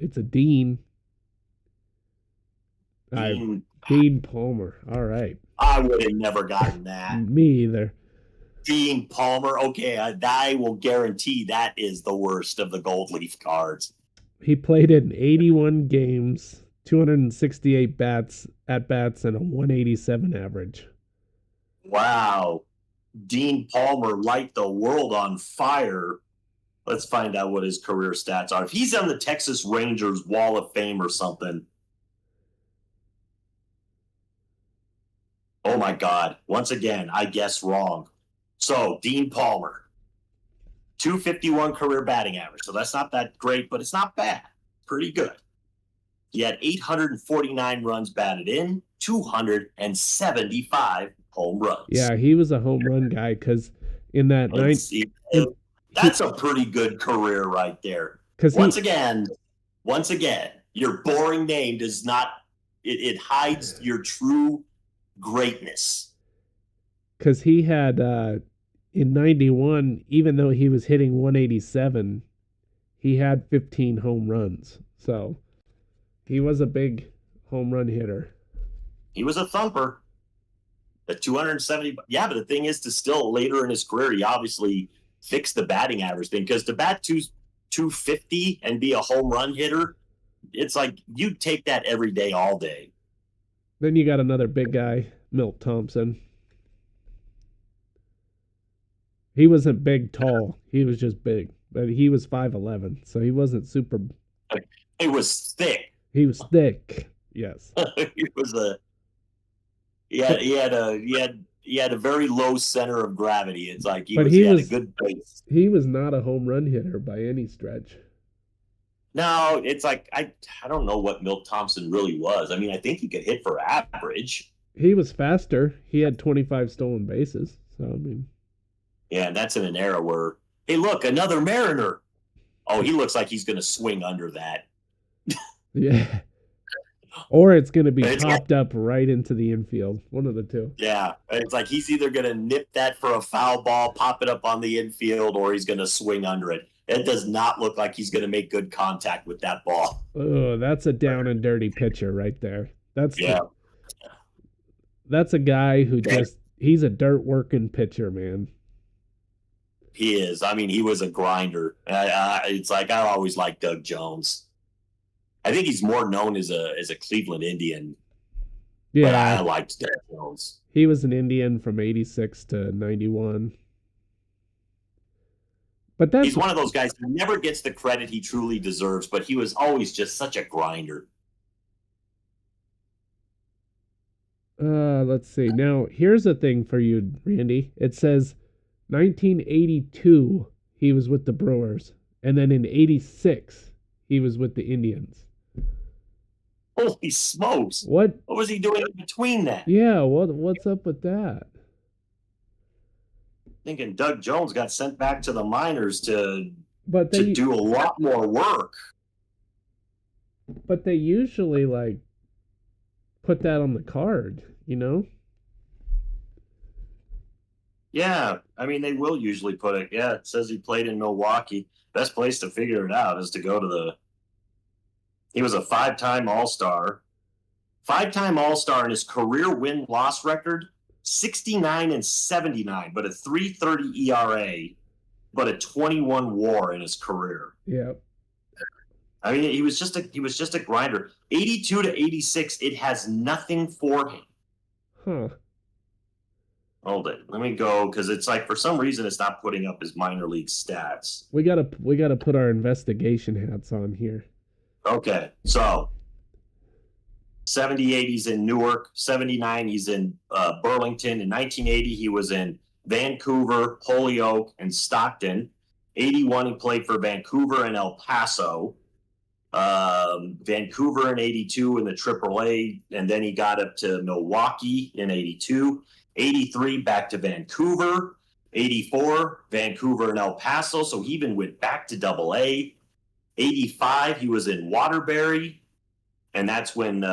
It's a Dean. Dean Palmer. All right. I would have never gotten that. Me either. Dean Palmer. Okay, I will guarantee that is the worst of the gold leaf cards. He played in 81 games, 268 at bats, and a 187 average. Wow. Dean Palmer light the world on fire. Let's find out what his career stats are. If he's on the Texas Rangers Wall of Fame or something. Oh my God. Once again, I guess wrong. So, Dean Palmer, 251 career batting average. So that's not that great, but it's not bad. Pretty good. He had 849 runs batted in, 275 home runs. Yeah, he was a home run guy because in that that's a pretty good career right there. Once again, your boring name does not, it hides your true greatness. Because he had, in 91, even though he was hitting 187, he had 15 home runs. So he was a big home run hitter. He was a thumper. At 270, yeah, but the thing is, to still later in his career, he obviously fixed the batting average thing, because to bat 250 and be a home run hitter, it's like you'd take that every day, all day. Then you got another big guy, Milt Thompson. He wasn't big, tall. He was just big, but he was 5'11", so he wasn't super. He was thick. He was thick. Yes. He had a very low center of gravity. It's like he had a good base. He was not a home run hitter by any stretch. No, it's like I don't know what Milt Thompson really was. I mean, I think he could hit for average. He was faster. He had 25 stolen bases. So I mean, yeah, and that's in an era where, hey, look, another Mariner. Oh, he looks like he's going to swing under that. Yeah. Or it's going to be popped up right into the infield. One of the two. Yeah. It's like he's either going to nip that for a foul ball, pop it up on the infield, or he's going to swing under it. It does not look like he's going to make good contact with that ball. Oh, that's a down and dirty pitcher right there. That's a guy who he's a dirt working pitcher, man. He is. I mean, he was a grinder. It's like I always liked Doug Jones. I think he's more known as a Cleveland Indian. Yeah, but I liked Doug Jones. He was an Indian from 86 to 91. But he's one of those guys who never gets the credit he truly deserves, but he was always just such a grinder. Let's see. Now, here's a thing for you, Randy. It says 1982 he was with the Brewers, and then in 86 he was with the Indians. Holy smokes! What? What was he doing in between that? Yeah, what's up with that? Thinking Doug Jones got sent back to the minors to But they do a lot more work. but they usually like put that on the card, you know? Yeah, I mean they will usually put it. Yeah, it says he played in Milwaukee. Best place to figure it out is to go to the. He was a five-time All-Star. Five-time All-Star in his career win-loss record, 69 and 79, but a 3.30 ERA, but a 21 WAR in his career. Yeah. I mean, he was just a grinder. 82 to 86, it has nothing for him. Huh. Hold it. Let me go because it's like for some reason it's not putting up his minor league stats. We gotta put our investigation hats on here. Okay, so 78 he's in Newark, 79 he's in Burlington. In 1980 he was in Vancouver, Holyoke, and Stockton. 81 he played for Vancouver and El Paso. Vancouver in 82 in the AAA, and then he got up to Milwaukee in 82. 83 back to Vancouver. 84 Vancouver and El Paso, so he even went back to AA. 85 he was in Waterbury, and that's when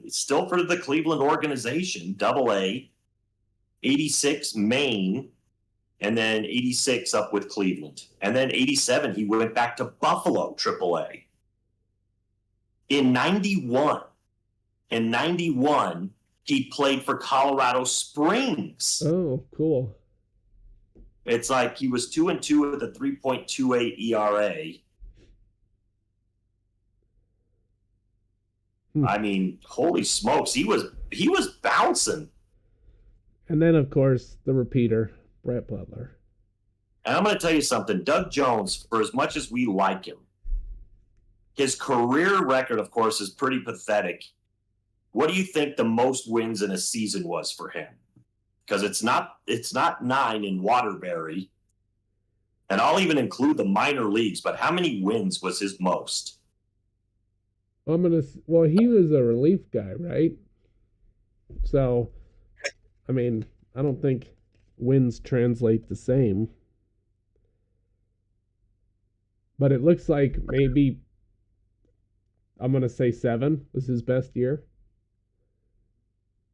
still for the Cleveland organization, AA. 86 Maine, and then 86 up with Cleveland, and then 87 he went back to Buffalo AAA. In 91, he played for Colorado Springs. Oh, cool. It's like he was 2-2 with a 3.28 ERA. I mean, holy smokes, he was bouncing. And then of course the repeater, Brett Butler. And I'm going to tell you something, Doug Jones, for as much as we like him, his career record, of course, is pretty pathetic. What do you think the most wins in a season was for him? Because it's not 9 in Waterbury, and I'll even include the minor leagues. But how many wins was his most? Well, he was a relief guy, right? So, I mean, I don't think wins translate the same. But it looks like maybe I'm going to say 7 was his best year.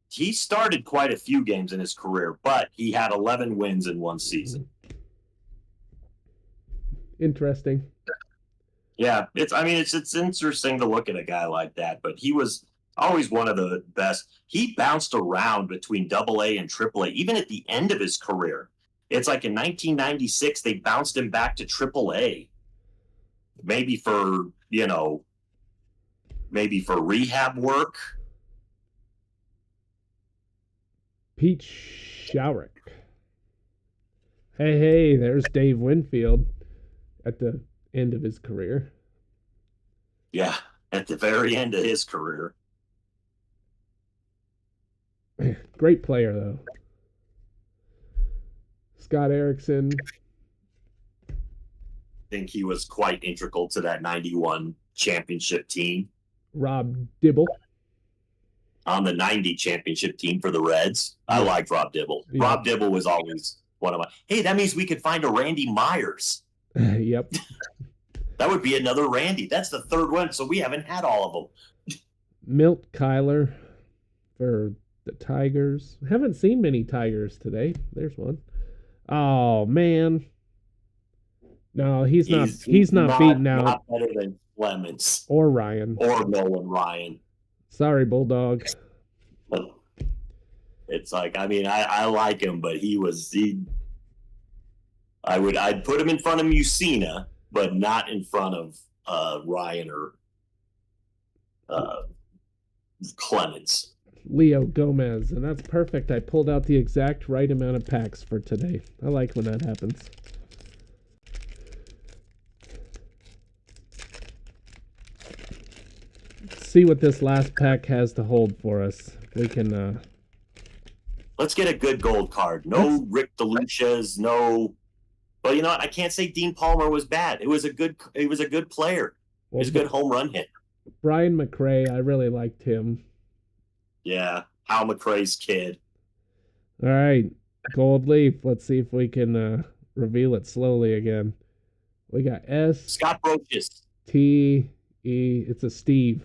He started quite a few games in his career, but he had 11 wins in one season. Interesting. Yeah, it's interesting to look at a guy like that, but he was always one of the best. He bounced around between AA and AAA, even at the end of his career. It's like in 1996, they bounced him back to AAA, maybe for rehab work. Pete Showrick. Hey, there's Dave Winfield at the end of his career. Yeah, at the very end of his career. Great player, though. Scott Erickson. I think he was quite integral to that 91 championship team. Rob Dibble. On the 90 championship team for the Reds. I liked Rob Dibble. Yeah. Rob Dibble was always one of my... Hey, that means we could find a Randy Myers. Yep. That would be another Randy. That's the third one, so we haven't had all of them. Milt Kyler for the Tigers. I haven't seen many Tigers today. There's one. Oh, man. No, he's not beating out. Not better than Clemens. Or Ryan. Or Nolan Ryan. Sorry, Bulldog. It's like, I mean, I like him, but I'd put him in front of Mussina, but not in front of Ryan or Clemens. Leo Gomez, and that's perfect. I pulled out the exact right amount of packs for today. I like when that happens. See what this last pack has to hold for us. We can Let's get a good gold card. No Rick DeLucia's, no. Well, you know what? I can't say Dean Palmer was bad. It was a good player. He was a good home run hitter. Brian McRae, I really liked him. Yeah, Hal McRae's kid. All right, Gold Leaf. Let's see if we can reveal it slowly again. We got Scott Brocious. T E. It's a Steve.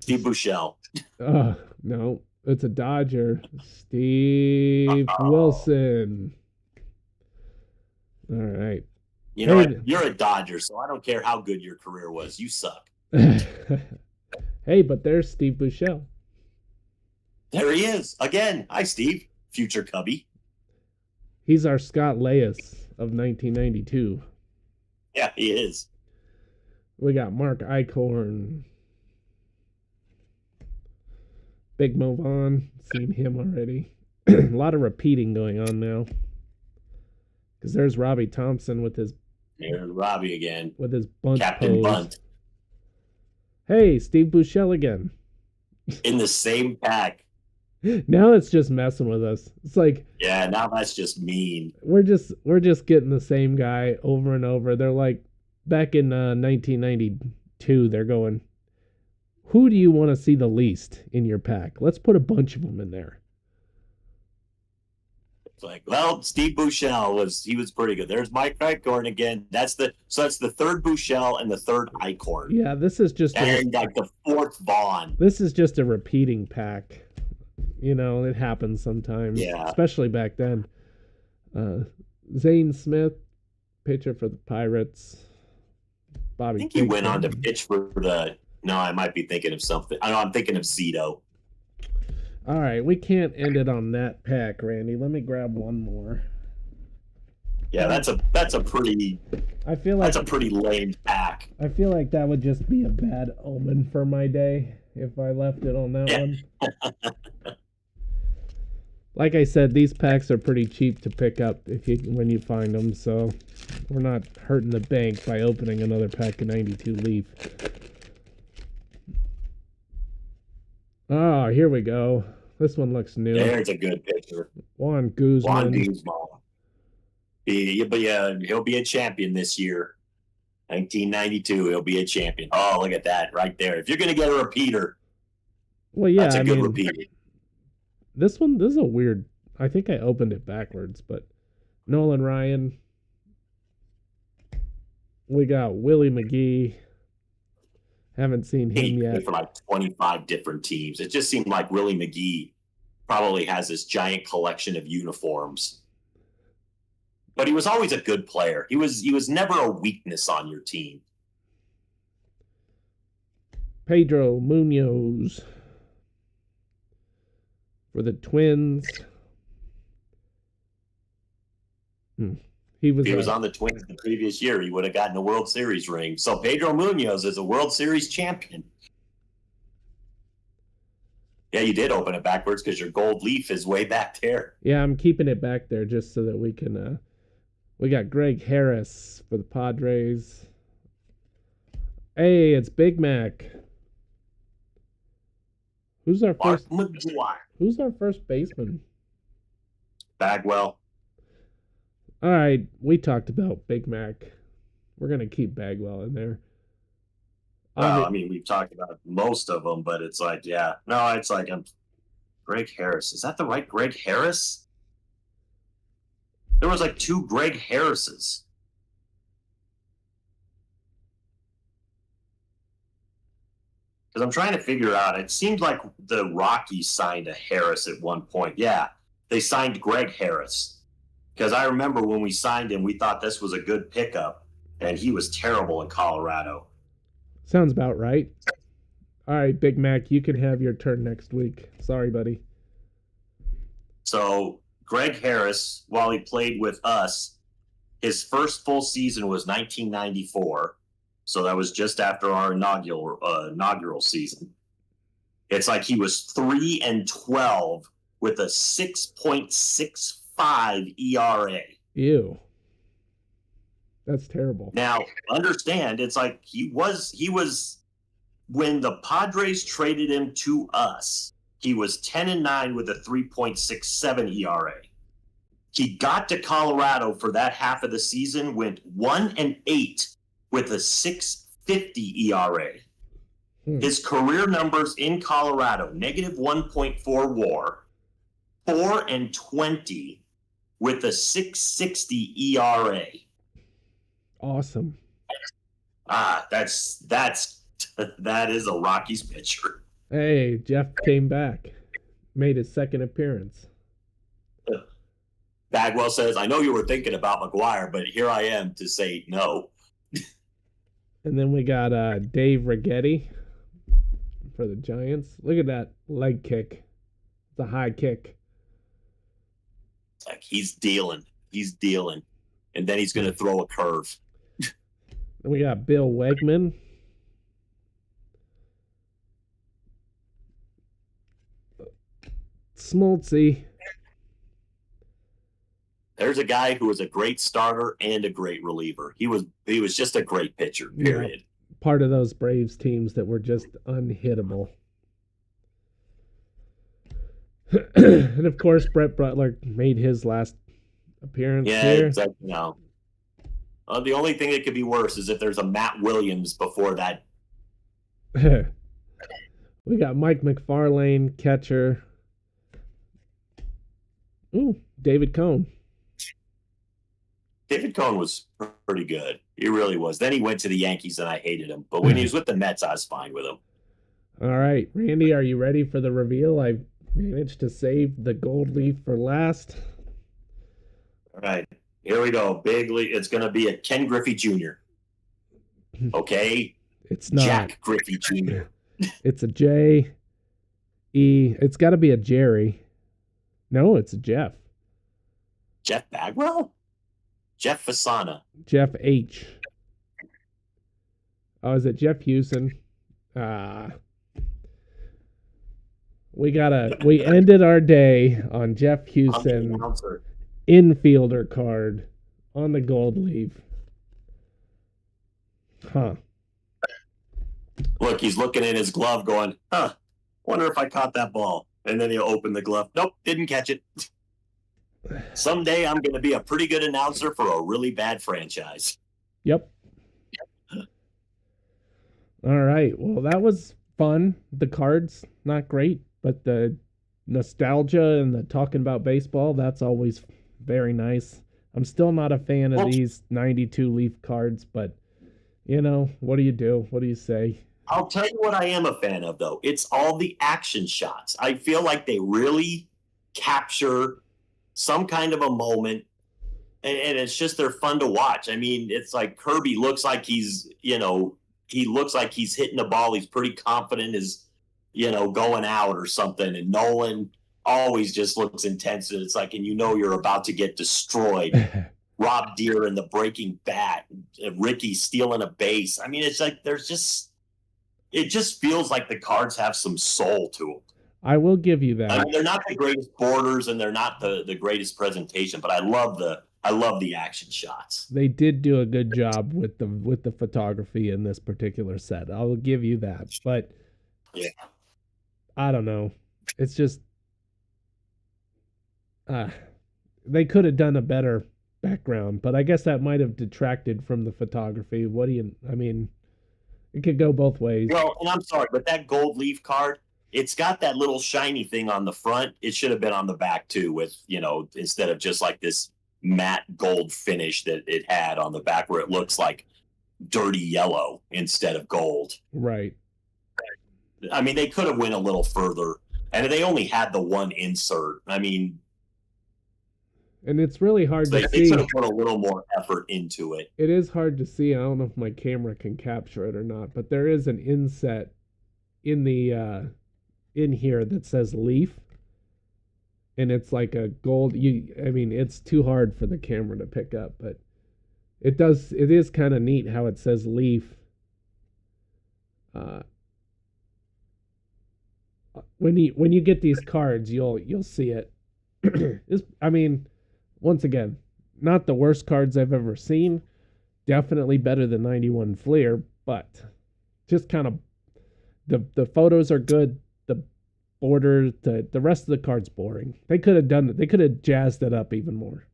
Steve Buechele. No, it's a Dodger. Steve Wilson. All right. You know what? You're a Dodger, so I don't care how good your career was. You suck. Hey, but there's Steve Buechele. There he is. Again. Hi, Steve. Future Cubby. He's our Scott Leius of 1992. Yeah, he is. We got Mark Eichhorn. Big Mo Vaughn. Seen him already. A lot of repeating going on now. Because there's Robbie Thompson with his... There's Robbie again. With his bunt Captain pose. Bunt. Hey, Steve Buechele again. In the same pack. Now it's just messing with us. It's like... Yeah, now that's just mean. We're just getting the same guy over and over. They're like, back in 1992, they're going, who do you want to see the least in your pack? Let's put a bunch of them in there. It's like, well, Steve Buechele was pretty good. There's Mike Eichhorn again. That's the third Buechele and the third Eichhorn. Yeah, this is just and like the fourth Vaughn. This is just a repeating pack. You know, it happens sometimes. Yeah. Especially back then. Zane Smith, pitcher for the Pirates. Bobby. I think he went on to pitch for the. No, I might be thinking of something. I know I'm thinking of Zito. All right, we can't end it on that pack, Randy. Let me grab one more. Yeah, that's a pretty. I feel like that's a pretty lame pack. I feel like that would just be a bad omen for my day if I left it on that one. Like I said, these packs are pretty cheap to pick up when you find them, so we're not hurting the bank by opening another pack of 92 Leaf. Oh, here we go. This one looks new. There's a good picture. Juan Guzman. He'll be a champion this year. 1992, he'll be a champion. Oh, look at that right there. If you're going to get a repeater, well, yeah, that's a good repeater. This is a weird. I think I opened it backwards, but Nolan Ryan. We got Willie McGee. Haven't seen him yet. For like 25 different teams. It just seemed like Willie McGee probably has this giant collection of uniforms. But he was always a good player. He was never a weakness on your team. Pedro Munoz for the Twins. If he was on the Twins the previous year, he would have gotten a World Series ring. So Pedro Munoz is a World Series champion. Yeah, you did open it backwards because your gold leaf is way back there. Yeah, I'm keeping it back there just so that we can... we got Greg Harris for the Padres. Hey, it's Big Mac. Who's our first baseman? Bagwell. All right, we talked about Big Mac. We're going to keep Bagwell in there. Well, I mean, we've talked about most of them, but it's like, yeah. No, it's like Greg Harris. Is that the right Greg Harris? There was like two Greg Harrises. Because I'm trying to figure out, it seemed like the Rockies signed a Harris at one point. Yeah, they signed Greg Harris. Because I remember when we signed him, we thought this was a good pickup, and he was terrible in Colorado. Sounds about right. All right, Big Mac, you can have your turn next week. Sorry, buddy. So Greg Harris, while he played with us, his first full season was 1994. So that was just after our inaugural season. It's like he was 3-12 with a 6.65 ERA. Ew. That's terrible. Now, understand, it's like he was when the Padres traded him to us, he was 10-9 with a 3.67 ERA. He got to Colorado for that half of the season, went 1-8 with a 6.50 ERA. His career numbers in Colorado: -1.4 WAR, 4-20 with a 6.60 ERA. Awesome. That is a Rockies pitcher. Hey, Jeff came back, made his second appearance. Bagwell says, "I know you were thinking about McGuire, but here I am to say no." And then we got Dave Righetti for the Giants. Look at that leg kick. It's a high kick. It's like he's dealing. And then he's going to throw a curve. And we got Bill Wegman. Smoltzy. There's a guy who was a great starter and a great reliever. He was just a great pitcher, period. Yeah, part of those Braves teams that were just unhittable. And of course, Brett Butler made his last appearance here. It's like, no. The only thing that could be worse is if there's a Matt Williams before that. We got Mike McFarlane, catcher. Ooh, David Cone. David Cone was pretty good. He really was. Then he went to the Yankees and I hated him. But when he was with the Mets, I was fine with him. All right, Randy, are you ready for the reveal? I managed to save the gold leaf for last. All right, here we go. Big league. It's going to be a Ken Griffey Jr. Okay? It's not. Jack Griffey Jr. It's a J. E. It's got to be a Jerry. No, it's a Jeff. Jeff Bagwell? Jeff Fasana. Jeff H. Oh, is it Jeff Hewson? We ended our day on Jeff Hewson infielder card on the gold leaf. Huh. Look, he's looking in his glove going, wonder if I caught that ball. And then he'll open the glove. Nope, didn't catch it. Someday I'm going to be a pretty good announcer for a really bad franchise. Yep. All right. Well, that was fun. The cards, not great, but the nostalgia and the talking about baseball, that's always very nice. I'm still not a fan of these 92 leaf cards, but, what do you do? What do you say? I'll tell you what I am a fan of, though. It's all the action shots. I feel like they really capture some kind of a moment, and it's just they're fun to watch. I mean, it's like Kirby looks like he's hitting the ball. He's pretty confident is, going out or something. And Nolan always just looks intense. And it's like, and you're about to get destroyed. Rob Deere and the breaking bat, Ricky stealing a base. I mean, it's like it just feels like the cards have some soul to them. I will give you that. I mean, they're not the greatest borders and they're not the greatest presentation, but I love the action shots. They did do a good job with the photography in this particular set. I'll give you that. But yeah, I don't know. It's just they could have done a better background, but I guess that might have detracted from the photography. It could go both ways. Well, and I'm sorry, but that gold leaf card, it's got that little shiny thing on the front. It should have been on the back too, with, instead of just like this matte gold finish that it had on the back where it looks like dirty yellow instead of gold. Right. I mean, they could have went a little further, and they only had the one insert. I mean, and it's really hard to see. They could have put a little more effort into it. It is hard to see. I don't know if my camera can capture it or not, but there is an inset in the in here that says Leaf, and it's like a gold. It's too hard for the camera to pick up, but it does. It is kind of neat how it says Leaf. When you get these cards, you'll see it. Once again, not the worst cards I've ever seen. Definitely better than 91 Fleer, but just kind of the photos are good. border. The rest of the card's boring. They could have done it. They could have jazzed it up even more.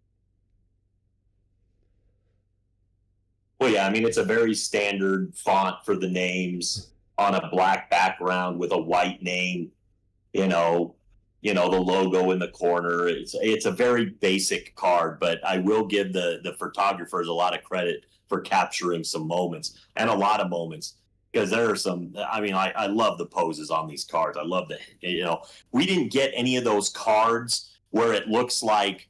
Well, yeah, I mean, it's a very standard font for the names on a black background with a white name. You know, the logo in the corner. It's a very basic card, but I will give the photographers a lot of credit for capturing some moments, and a lot of moments, because there are some. I mean, I love the poses on these cards. I love we didn't get any of those cards where it looks like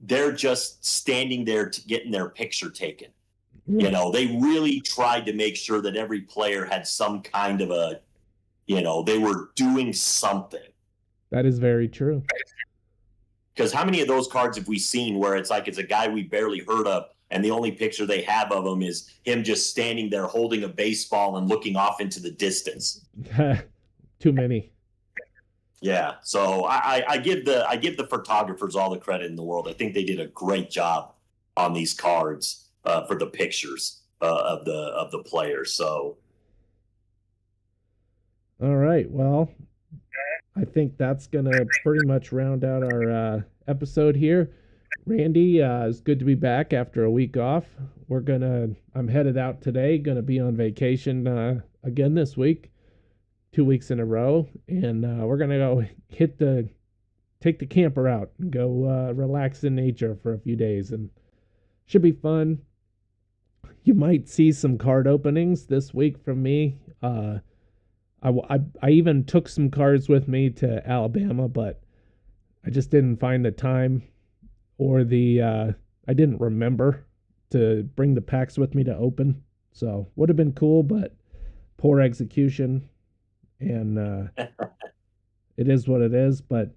they're just standing there to getting their picture taken. They really tried to make sure that every player had some kind of they were doing something. That is very true. Because how many of those cards have we seen where it's like it's a guy we barely heard of, and the only picture they have of him is him just standing there holding a baseball and looking off into the distance? Too many. Yeah, so I give the photographers all the credit in the world. I think they did a great job on these cards for the pictures of the players. So, all right, well, I think that's gonna pretty much round out our episode here. Randy, it's good to be back after a week off. I'm headed out today. Gonna be on vacation again this week, 2 weeks in a row, and we're gonna go take the camper out and go relax in nature for a few days, and should be fun. You might see some card openings this week from me. I even took some cards with me to Alabama, but I just didn't find the time or I didn't remember to bring the packs with me to open. So would have been cool, but poor execution, and it is what it is. But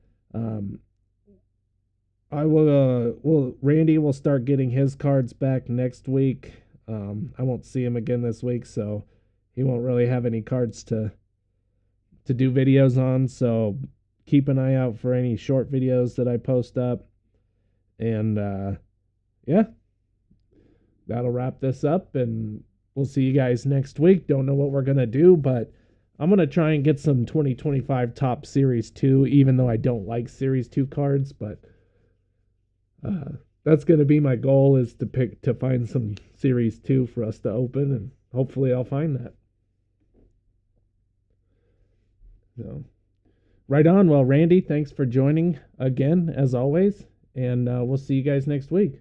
Randy will start getting his cards back next week. I won't see him again this week, so he won't really have any cards to do videos on. So keep an eye out for any short videos that I post up. And yeah, that'll wrap this up, and we'll see you guys next week. Don't know what we're going to do, but I'm going to try and get some 2025 Top Series 2, even though I don't like Series 2 cards, but that's going to be my goal, is to find some Series 2 for us to open, and hopefully I'll find that. So, right on. Well, Randy, thanks for joining again, as always, and we'll see you guys next week.